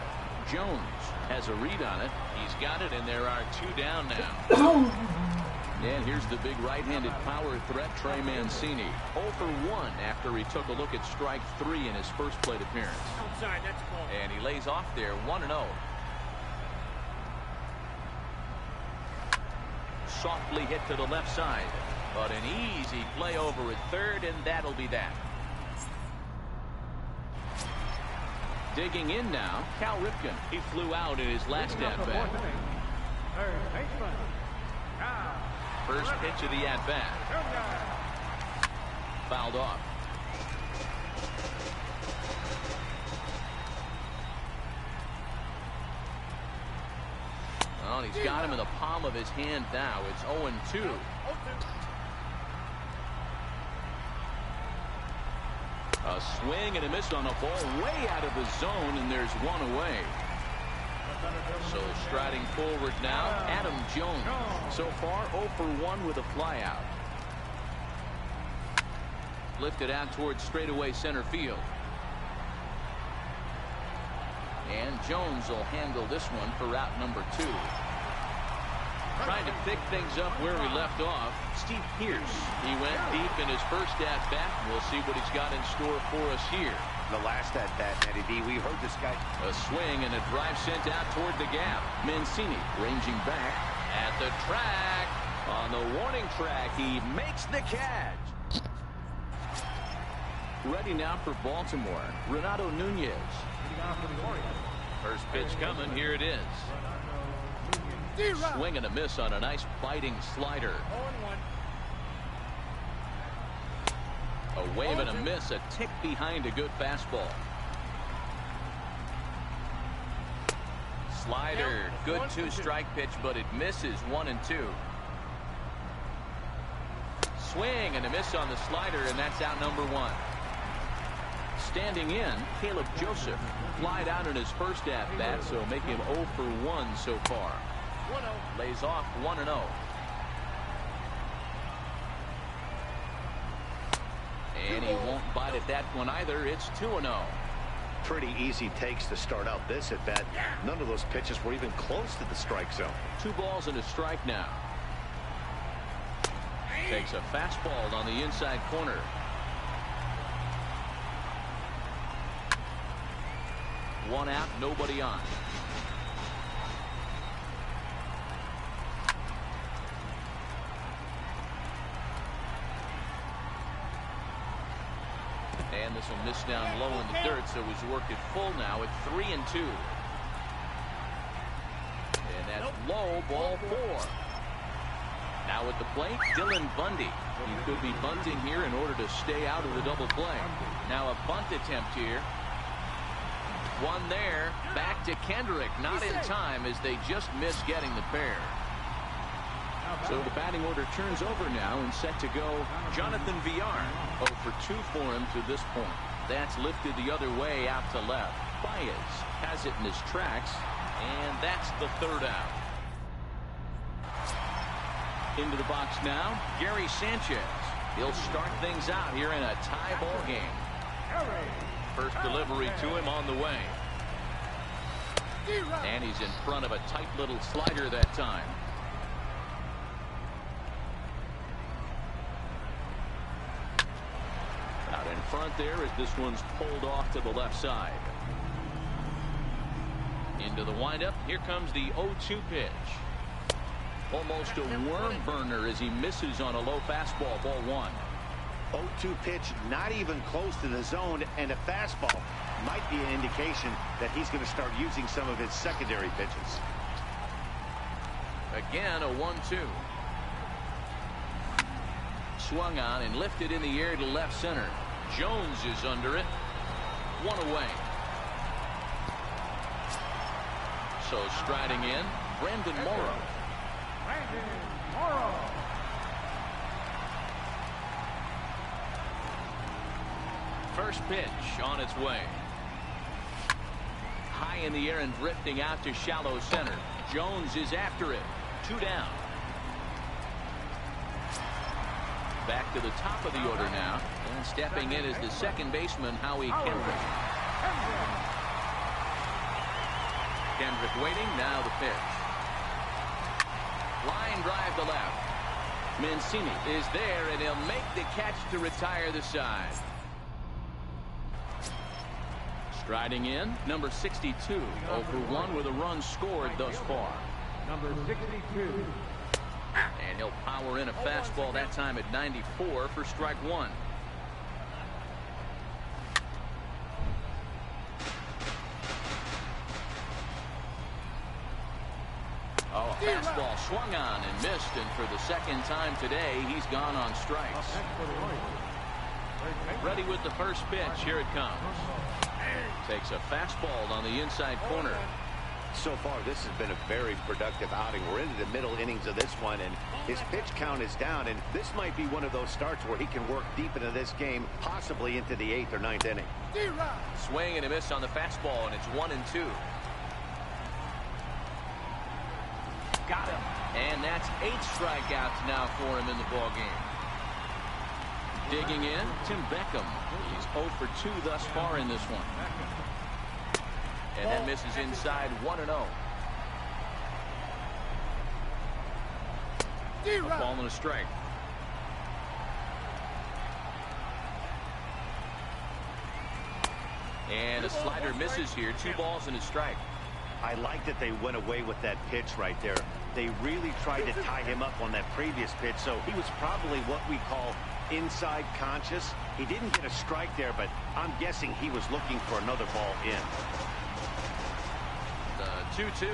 Jones has a read on it. He's got it, and there are 2 down now. And here's the big right-handed power threat, Trey Mancini. 0 for 1 after he took a look at strike 3 in his first plate appearance. Outside, that's a ball. And he lays off there, 1-0. Softly hit to the left side, but an easy play over at third, and that'll be that. Digging in now, Cal Ripken. He flew out in his last at-bat. Third baseman. Cal. First pitch of the at-bat. Fouled off. Well, he's got him in the palm of his hand now. It's 0-2. A swing and a miss on a ball way out of the zone, and there's 1 away. So striding forward now, Adam Jones. So far 0 for 1 with a flyout. Lifted out towards straightaway center field. And Jones will handle this one for route number 2. Trying to pick things up where we left off, Steve Pearce. He went deep in his first at-bat. We'll see what he's got in store for us here. The last at-bat, Eddie D, we heard this guy. A swing and a drive sent out toward the gap. Mancini ranging back at the track. On the warning track, he makes the catch. Ready now for Baltimore, Renato Nunez. First pitch coming, here it is. Swing and a miss on a nice biting slider. 0-1. A wave and a miss, a tick behind a good fastball. Slider, good 2-strike pitch, but it misses 1-2. Swing and a miss on the slider, and that's out number 1. Standing in, Caleb Joseph flied out in his first at-bat, so making him 0 for 1 so far. 1-0. Lays off 1-0. And he won't bite at that one either. It's 2-0. Pretty easy takes to start out this at bat. None of those pitches were even close to the strike zone. 2 balls and a strike now. Takes a fastball on the inside corner. One out, nobody on. And this will miss down low in the dirt, so he's worked it full now at 3-2. And that's low, ball 4. Now at the plate, Dylan Bundy. He could be bunting here in order to stay out of the double play. Now a bunt attempt here. One there. Back to Kendrick. Not in time as they just miss getting the pair. So the batting order turns over now and set to go Jonathan Villar. 0 for 2 for him to this point. That's lifted the other way out to left. Baez has it in his tracks, and that's the 3rd out. Into the box now, Gary Sanchez. He'll start things out here in a tie ball game. First delivery to him on the way. And he's in front of a tight little slider that time. Out in front there as this one's pulled off to the left side. Into the windup. Here comes the 0-2 pitch. Almost a worm burner as he misses on a low fastball, ball 1. 0-2 pitch, not even close to the zone, and a fastball might be an indication that he's going to start using some of his secondary pitches. Again, a 1-2. Swung on and lifted in the air to left center. Jones is under it. 1 away. So striding in, Brandon Morrow. First pitch on its way. High in the air and drifting out to shallow center. Jones is after it. 2 down. Back to the top of the order now. And stepping in is the second baseman, Howie Kendrick. Kendrick waiting. Now the pitch. Line drive to left. Mancini is there, and he'll make the catch to retire the side. Striding in, number 62. 0 for 1 with a run scored thus far. Number 62. And he'll power in a fastball that time at 94 for strike 1. Oh, a fastball swung on and missed, and for the second time today, he's gone on strikes. Ready with the first pitch. Here it comes. Takes a fastball on the inside corner. So far, this has been a very productive outing. We're into the middle innings of this one, and his pitch count is down, and this might be one of those starts where he can work deep into this game, possibly into the 8th or 9th inning. Swing and a miss on the fastball, and it's 1-2. Got him. And that's 8 strikeouts now for him in the ball game. Digging in, Tim Beckham. He's 0 for 2 thus far in this one. And that misses inside. 1-0. A ball and a strike. And a slider misses here. 2 balls and a strike. I like that they went away with that pitch right there. They really tried to tie him up on that previous pitch, so he was probably what we call inside conscious. He didn't get a strike there, but I'm guessing he was looking for another ball in. The 2-2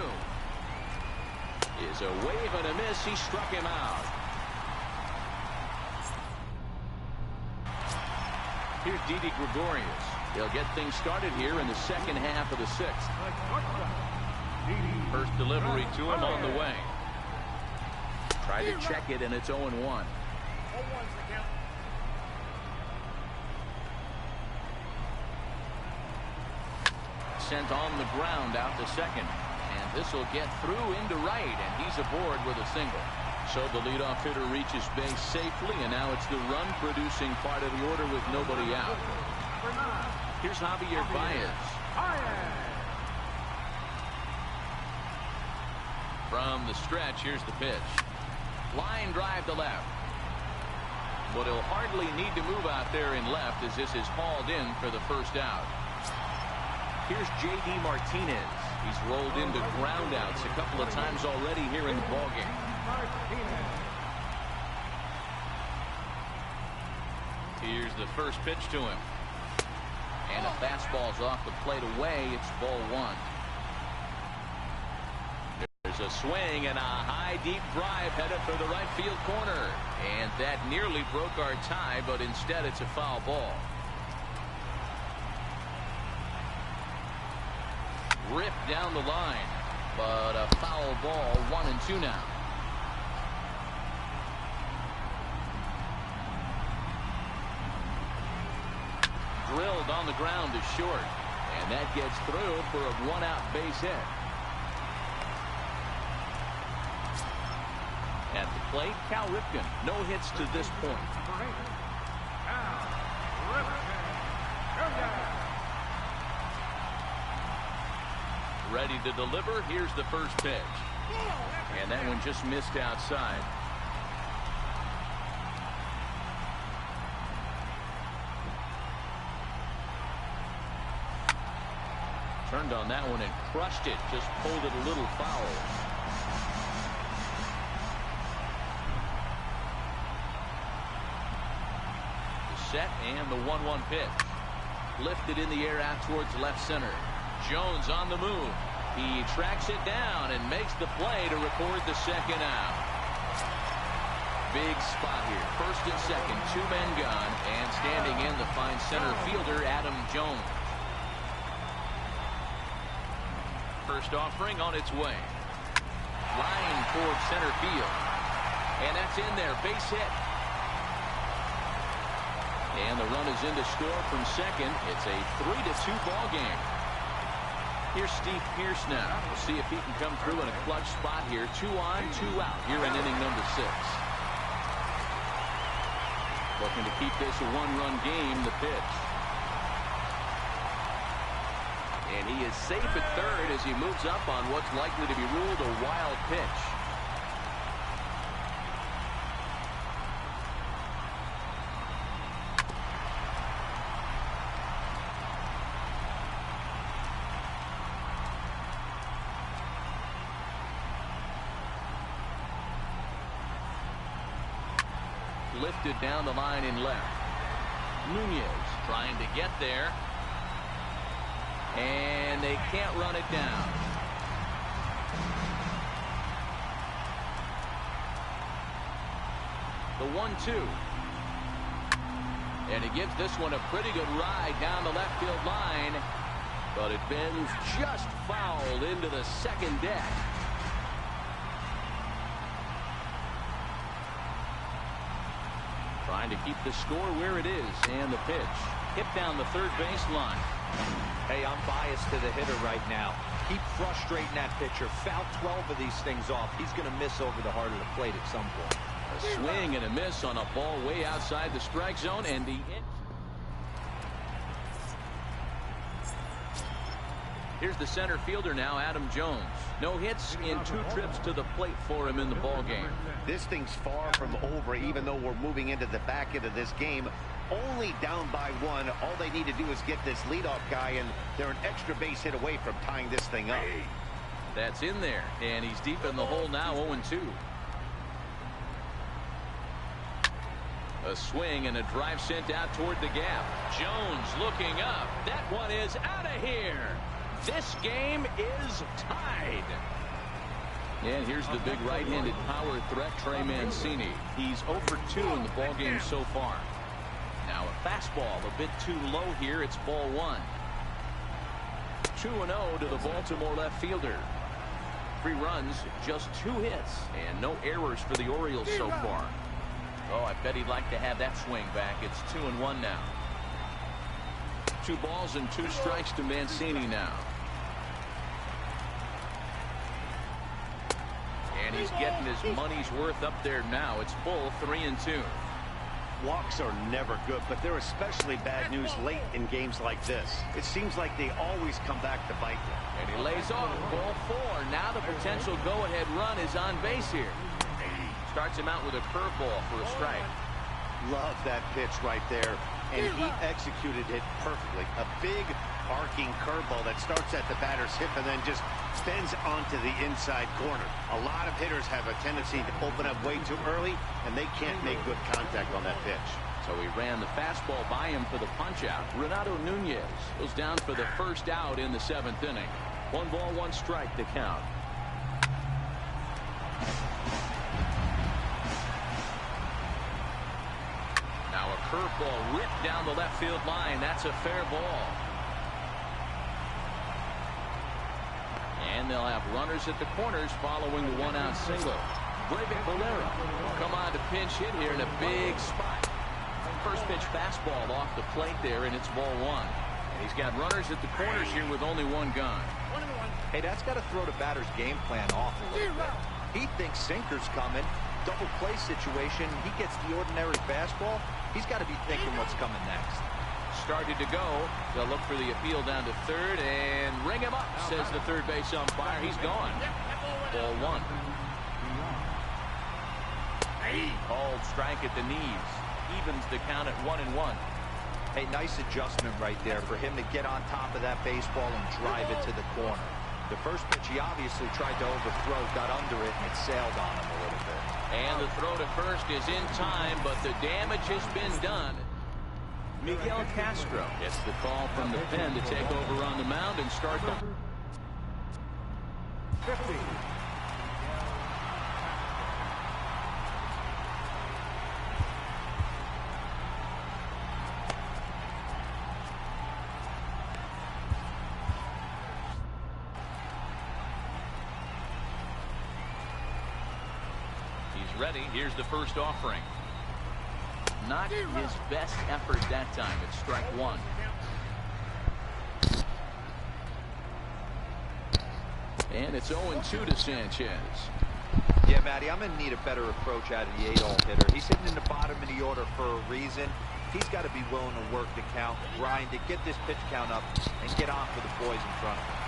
is a wave and a miss. He struck him out. Here's Didi Gregorius. They'll get things started here in the second half of the 6th. First delivery to him on the way. Tried to check it, and it's 0-1. Sent on the ground out to second. And this will get through into right, and he's aboard with a single. So the leadoff hitter reaches base safely, and now it's the run-producing part of the order with nobody out. Here's Javier Baez. From the stretch, here's the pitch. Line drive to left. But he'll hardly need to move out there in left as this is hauled in for the first out. Here's J.D. Martinez. He's rolled into groundouts a couple of times already here in the ballgame. Here's the first pitch to him. And the fastball's off the plate away. It's ball one. There's a swing and a high deep drive headed for the right field corner. And that nearly broke our tie, but instead it's a foul ball. Ripped down the line, but a foul ball. 1-2 now. Drilled on the ground to short, and that gets through for a one-out base hit. At the plate, Cal Ripken. No hits to this point. Ready to deliver. Here's the first pitch. And that one just missed outside. Turned on that one and crushed it. Just pulled it a little foul. The set and the 1-1 pitch. Lifted in the air out towards left center. Jones on the move. He tracks it down and makes the play to record the second out. Big spot here. First and second, two men gone, and standing in the fine center fielder, Adam Jones. First offering on its way. Line towards center field. And that's in there. Base hit. And the run is in to score from second. It's a 3-2 ball game. Here's Steve Pearce now. We'll see if he can come through in a clutch spot here. 2 on, 2 out here in inning number 6. Looking to keep this a one-run game. The pitch. And he is safe at third as he moves up on what's likely to be ruled a wild pitch. Lifted down the line in left. Nunez trying to get there. And they can't run it down. The 1-2. And he gives this one a pretty good ride down the left field line. But it bends just fouled into the second deck. Trying to keep the score where it is. And the pitch. Hit down the third baseline. Hey, I'm biased to the hitter right now. Keep frustrating that pitcher. Foul 12 of these things off. He's going to miss over the heart of the plate at some point. A swing and a miss on a ball way outside the strike zone. And the here's the center fielder now, Adam Jones. No hits in 2 trips to the plate for him in the ball game. This thing's far from over, even though we're moving into the back end of this game. Only down by 1. All they need to do is get this leadoff guy, and they're an extra base hit away from tying this thing up. That's in there, and he's deep in the hole now. 0-2. A swing and a drive sent out toward the gap. Jones looking up. That one is out of here. This game is tied. And here's the big right-handed power threat, Trey Mancini. He's 0 for 2 in the ball game so far. Now a fastball a bit too low here. It's ball 1. 2-0 to the Baltimore left fielder. 3 runs, just 2 hits, and no errors for the Orioles so far. Oh, I bet he'd like to have that swing back. It's 2-1 now. 2 balls and 2 strikes to Mancini now. And he's getting his money's worth up there now. It's full 3-2. Walks are never good, but they're especially bad news late in games like this. It seems like they always come back to bite them. And he lays off ball 4. Now the potential go-ahead run is on base here. Starts him out with a curveball for a strike. Love that pitch right there, and he executed it perfectly. A big arcing curveball that starts at the batter's hip and then just bends onto the inside corner. A lot of hitters have a tendency to open up way too early, and they can't make good contact on that pitch. So he ran the fastball by him for the punch out. Renato Nunez goes down for the first out in the 7th inning. 1 ball, 1 strike to count. Now a curveball ripped down the left field line. That's a fair ball. And they'll have runners at the corners following the 1-out single. Breivik Valera will come on to pinch hit here in a big spot. First pitch fastball off the plate there, and it's ball 1. And he's got runners at the corners here with only 1 gone. Hey, that's got to throw the batter's game plan off a little bit. He thinks sinker's coming. Double play situation. He gets the ordinary fastball. He's got to be thinking what's coming next. Started to go. They'll look for the appeal down to third and ring him up, says the third base umpire. He's gone. Ball 1. Called strike at the knees. Evens the count at 1-1. Hey, nice adjustment right there for him to get on top of that baseball and drive it to the corner. The first pitch he obviously tried to overthrow, got under it, and it sailed on him a little bit. And the throw to first is in time, but the damage has been done. Miguel Castro gets the call from the pen to take over on the mound and start the 50. He's ready. Here's the first offering. Not his best effort that time. It's strike 1. And it's 0-2 to Sanchez. Yeah, Matty, I'm going to need a better approach out of the 8-hole hitter. He's hitting in the bottom of the order for a reason. He's got to be willing to work the count, grind to get this pitch count up, and get on for the boys in front of him.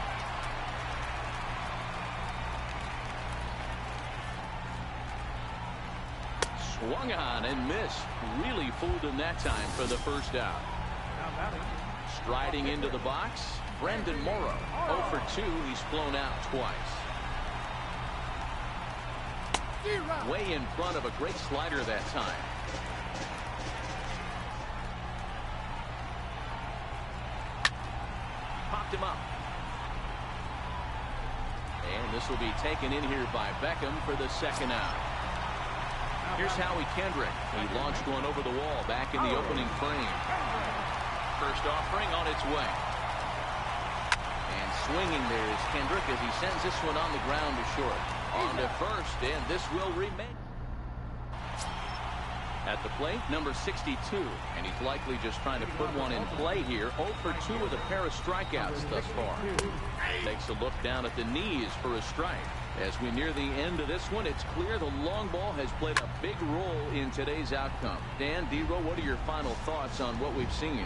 Swung on and missed. Really fooled him that time for the first out. Striding into the box, Brendan Morrow. 0 for 2. He's flown out twice. Way in front of a great slider that time. Popped him up. And this will be taken in here by Beckham for the second out. Here's Howie Kendrick. He launched one over the wall back in the opening frame. First offering on its way. And swinging there is Kendrick as he sends this one on the ground to short. On to first, and this will remain. At the plate, number 62. And he's likely just trying to put one in play here. 0 for 2 with a pair of strikeouts thus far. Takes a look down at the knees for a strike. As we near the end of this one, it's clear the long ball has played a big role in today's outcome. Dan, D-Row, what are your final thoughts on what we've seen?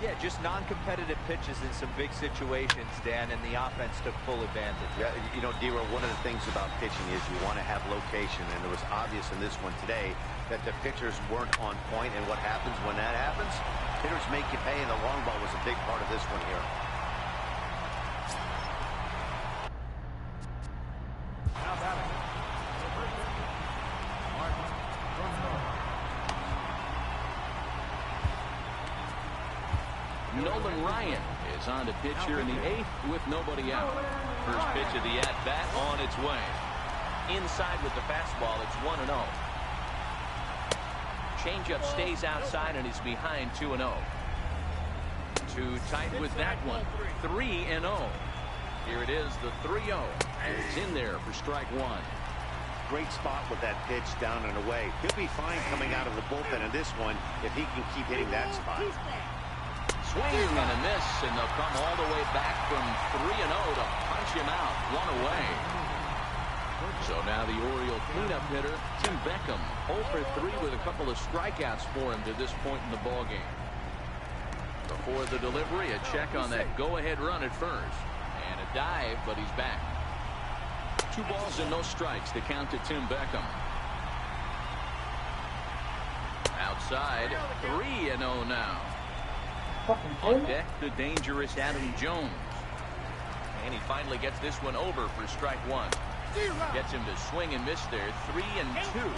Yeah, just non-competitive pitches in some big situations, Dan, and the offense took full advantage. Yeah, you know, D-Row, one of the things about pitching is you want to have location, and it was obvious in this one today that the pitchers weren't on point, and what happens when that happens? Hitters make you pay, and the long ball was a big part of this one here. Nolan Ryan is on to pitch here in the 8th with nobody out. First pitch of the at-bat on its way. Inside with the fastball, it's 1-0. Changeup stays outside and he's behind 2-0. Too tight with that one. 3-0. Here it is, the 3-0. And it's in there for strike 1. Great spot with that pitch down and away. He'll be fine coming out of the bullpen in this one if he can keep hitting that spot. Swing and a miss, and they'll come all the way back from 3-0 to punch him out. 1 away. So now the Oriole cleanup hitter, Tim Beckham, 0 for 3 with a couple of strikeouts for him to this point in the ballgame. Before the delivery, a check on that go-ahead run at first. And a dive, but he's back. 2 balls and no strikes to count to Tim Beckham. Outside, 3-0 now. On deck, the dangerous Adam Jones. And he finally gets this one over for strike 1. Gets him to swing and miss there. 3-2.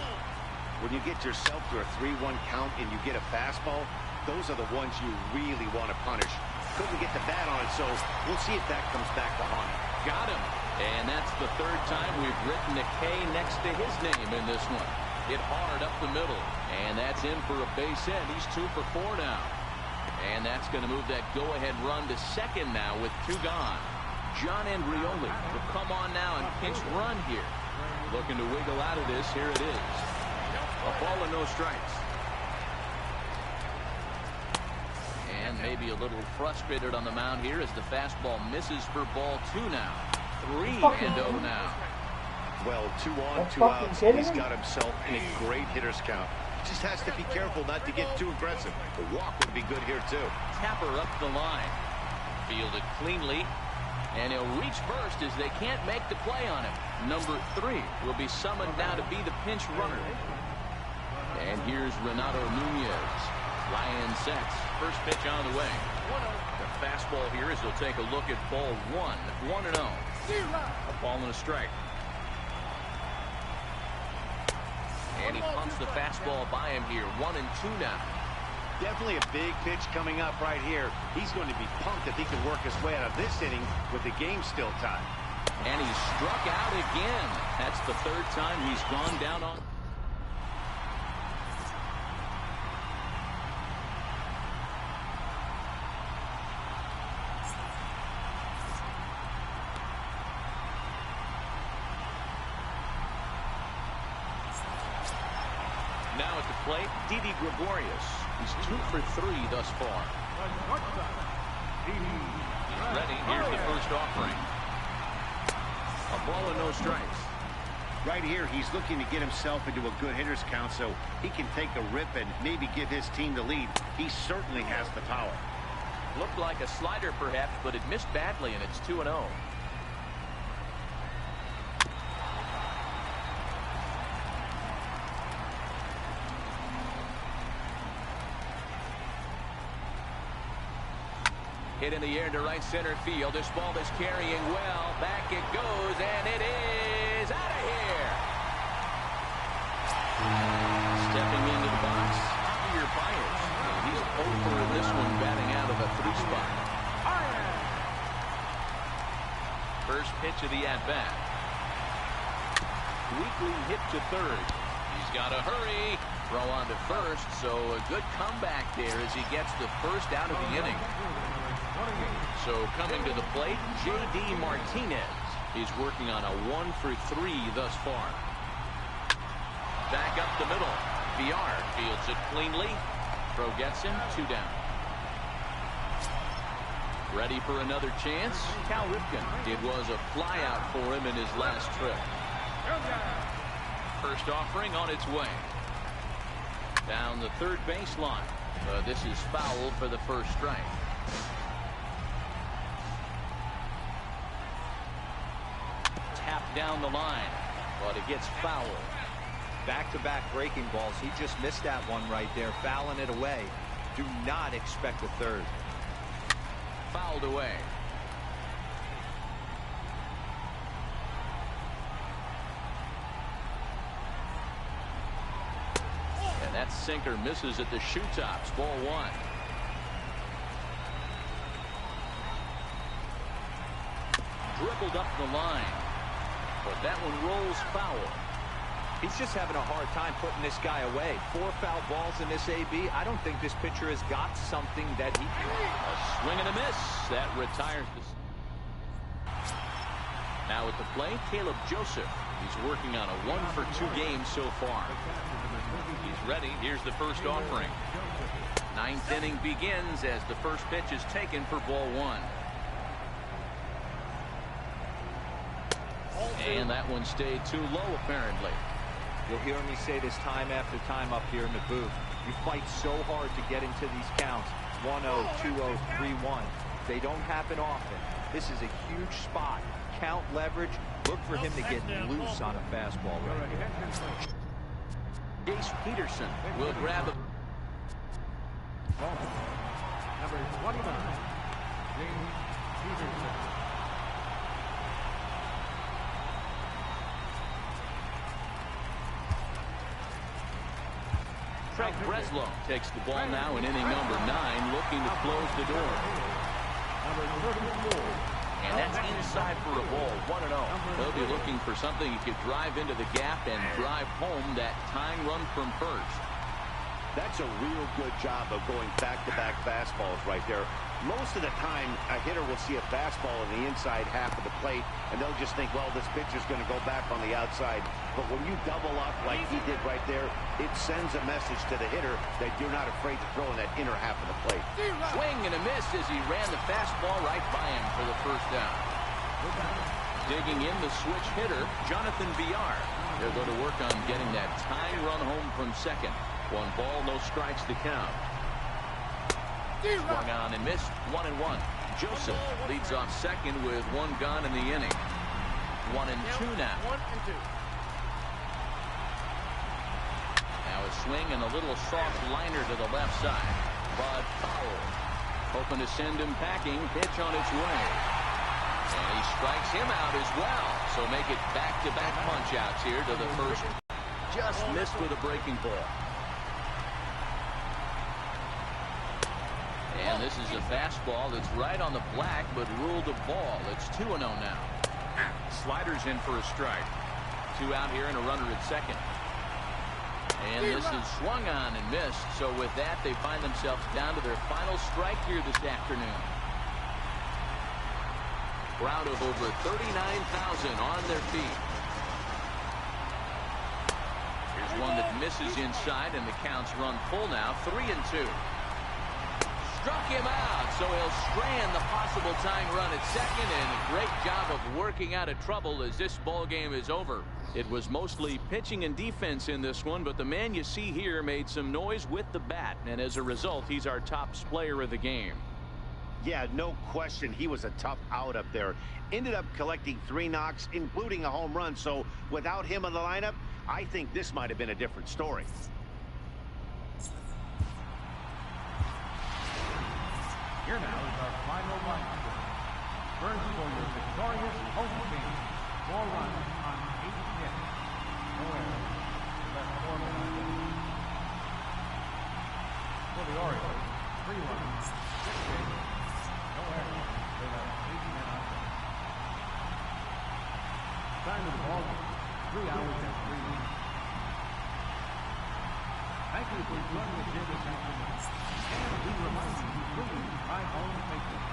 When you get yourself to a 3-1 count and you get a fastball, those are the ones you really want to punish. Couldn't get the bat on it, so we'll see if that comes back to haunt him. Got him. And that's the third time we've written a K next to his name in this one. Hit hard up the middle. And that's in for a base hit. He's 2 for 4 now. And that's going to move that go-ahead run to second now with 2 gone. John Andrioli will come on now and pinch run here. Looking to wiggle out of this. Here it is. A ball and no strikes. And maybe a little frustrated on the mound here as the fastball misses for ball 2 now. 3-0 now. Well, 2 on, 2 outs. He's got himself in a great hitter's count. He just has to be careful not to get too aggressive. The walk would be good here, too. Tapper up the line. Fielded cleanly. And he'll reach first as they can't make the play on him. Number 3 will be summoned now to be the pinch runner. And here's Renato Nunez. Ryan sets. First pitch on the way. The fastball here as he'll take a look at ball 1. 1-0. A ball and a strike. And he pumps the fastball by him here. 1-2 now. Definitely a big pitch coming up right here. He's going to be pumped if he can work his way out of this inning with the game still tied. And he struck out again. That's the third time he's gone down on. Now at the plate, Didi Gregorius. He's 2 for 3 thus far. He's ready. Here's the first offering. A ball and no strikes. Right here, he's looking to get himself into a good hitter's count so he can take a rip and maybe give his team the lead. He certainly has the power. Looked like a slider perhaps, but it missed badly, and it's 2-0. Hit in the air to right center field. This ball is carrying well. Back it goes, and it is out of here. Stepping into the box, Javier Baez. He's over in this one, batting out of a 3 spot. First pitch of the at-bat. Weekly hit to third. He's got to hurry. Throw on to first, so a good comeback there as he gets the first out of the inning. So coming to the plate, J.D. Martinez. He's working on a 1 for 3 thus far. Back up the middle. Villar fields it cleanly. Throw gets him. 2 down. Ready for another chance. Cal Ripken. It was a flyout for him in his last trip. First offering on its way. Down the third baseline. This is foul for the first strike. Tapped down the line, but it gets fouled. Back-to-back breaking balls. He just missed that one right there, fouling it away. Do not expect a third. Fouled away. And that sinker misses at the shoe tops. Ball 1. Dribbled up the line, but that one rolls foul. He's just having a hard time putting this guy away. 4 foul balls in this AB. I don't think this pitcher has got something that he can. A swing and a miss. That retires this. Now at the plate, Caleb Joseph. He's working on a 1 for 2 game so far. He's ready. Here's the first offering. 9th inning begins as the first pitch is taken for ball 1. And that one stayed too low, apparently. You'll hear me say this time after time up here in the booth. You fight so hard to get into these counts. 1-0, 2-0, 3-1. They don't happen often. This is a huge spot. Count leverage. Look for him to get loose on a fastball right here. Jace Peterson will grab a... Number 29, James Peterson. Craig Breslow takes the ball now in inning number 9, looking to close the door. Number 34. And that's inside for a ball, 1-0. They'll be looking for something he could drive into the gap and drive home that tying run from first. That's a real good job of going back-to-back fastballs right there. Most of the time, a hitter will see a fastball in the inside half of the plate, and they'll just think, well, this pitcher's going to go back on the outside. But when you double up like he did right there, it sends a message to the hitter that you're not afraid to throw in that inner half of the plate. Swing and a miss as he ran the fastball right by him for the first down. Digging in the switch hitter, Jonathan Villar. They're going to work on getting that tying run home from second. 1 ball, no strikes to count. Swung on and missed, 1-1. Joseph leads off second with 1 gone in the inning. 1-2 now. 1-2. Now a swing and a little soft liner to the left side. But foul. Hoping to send him packing. Pitch on its way. And he strikes him out as well. So make it back-to-back punch-outs here to the first. Just missed with a breaking ball. And this is a fastball that's right on the black, but ruled a ball. It's 2-0 now. Sliders in for a strike. 2 out here and a runner at second. And this is swung on and missed. So with that, they find themselves down to their final strike here this afternoon. Crowd of over 39,000 on their feet. Here's one that misses inside, and the count's run full now. 3-2. Struck him out, so he'll strand the possible tying run at second, and a great job of working out of trouble as this ball game is over. It was mostly pitching and defense in this one, but the man you see here made some noise with the bat, and as a result, he's our top player of the game. Yeah, no question. He was a tough out up there. Ended up collecting 3 knocks, including a home run, so without him in the lineup, I think this might have been a different story. Here now is our final lineup. First for your victorious home team. 4 runs on 8 hits. No errors. They left 4 men on base. For the Orioles, 3 runs, 6 hits. No errors. They left 8 men on base. Time of the ball, 3 hours and 3 minutes. Thank you for joining us here this afternoon. And we remind you to please buy home paper.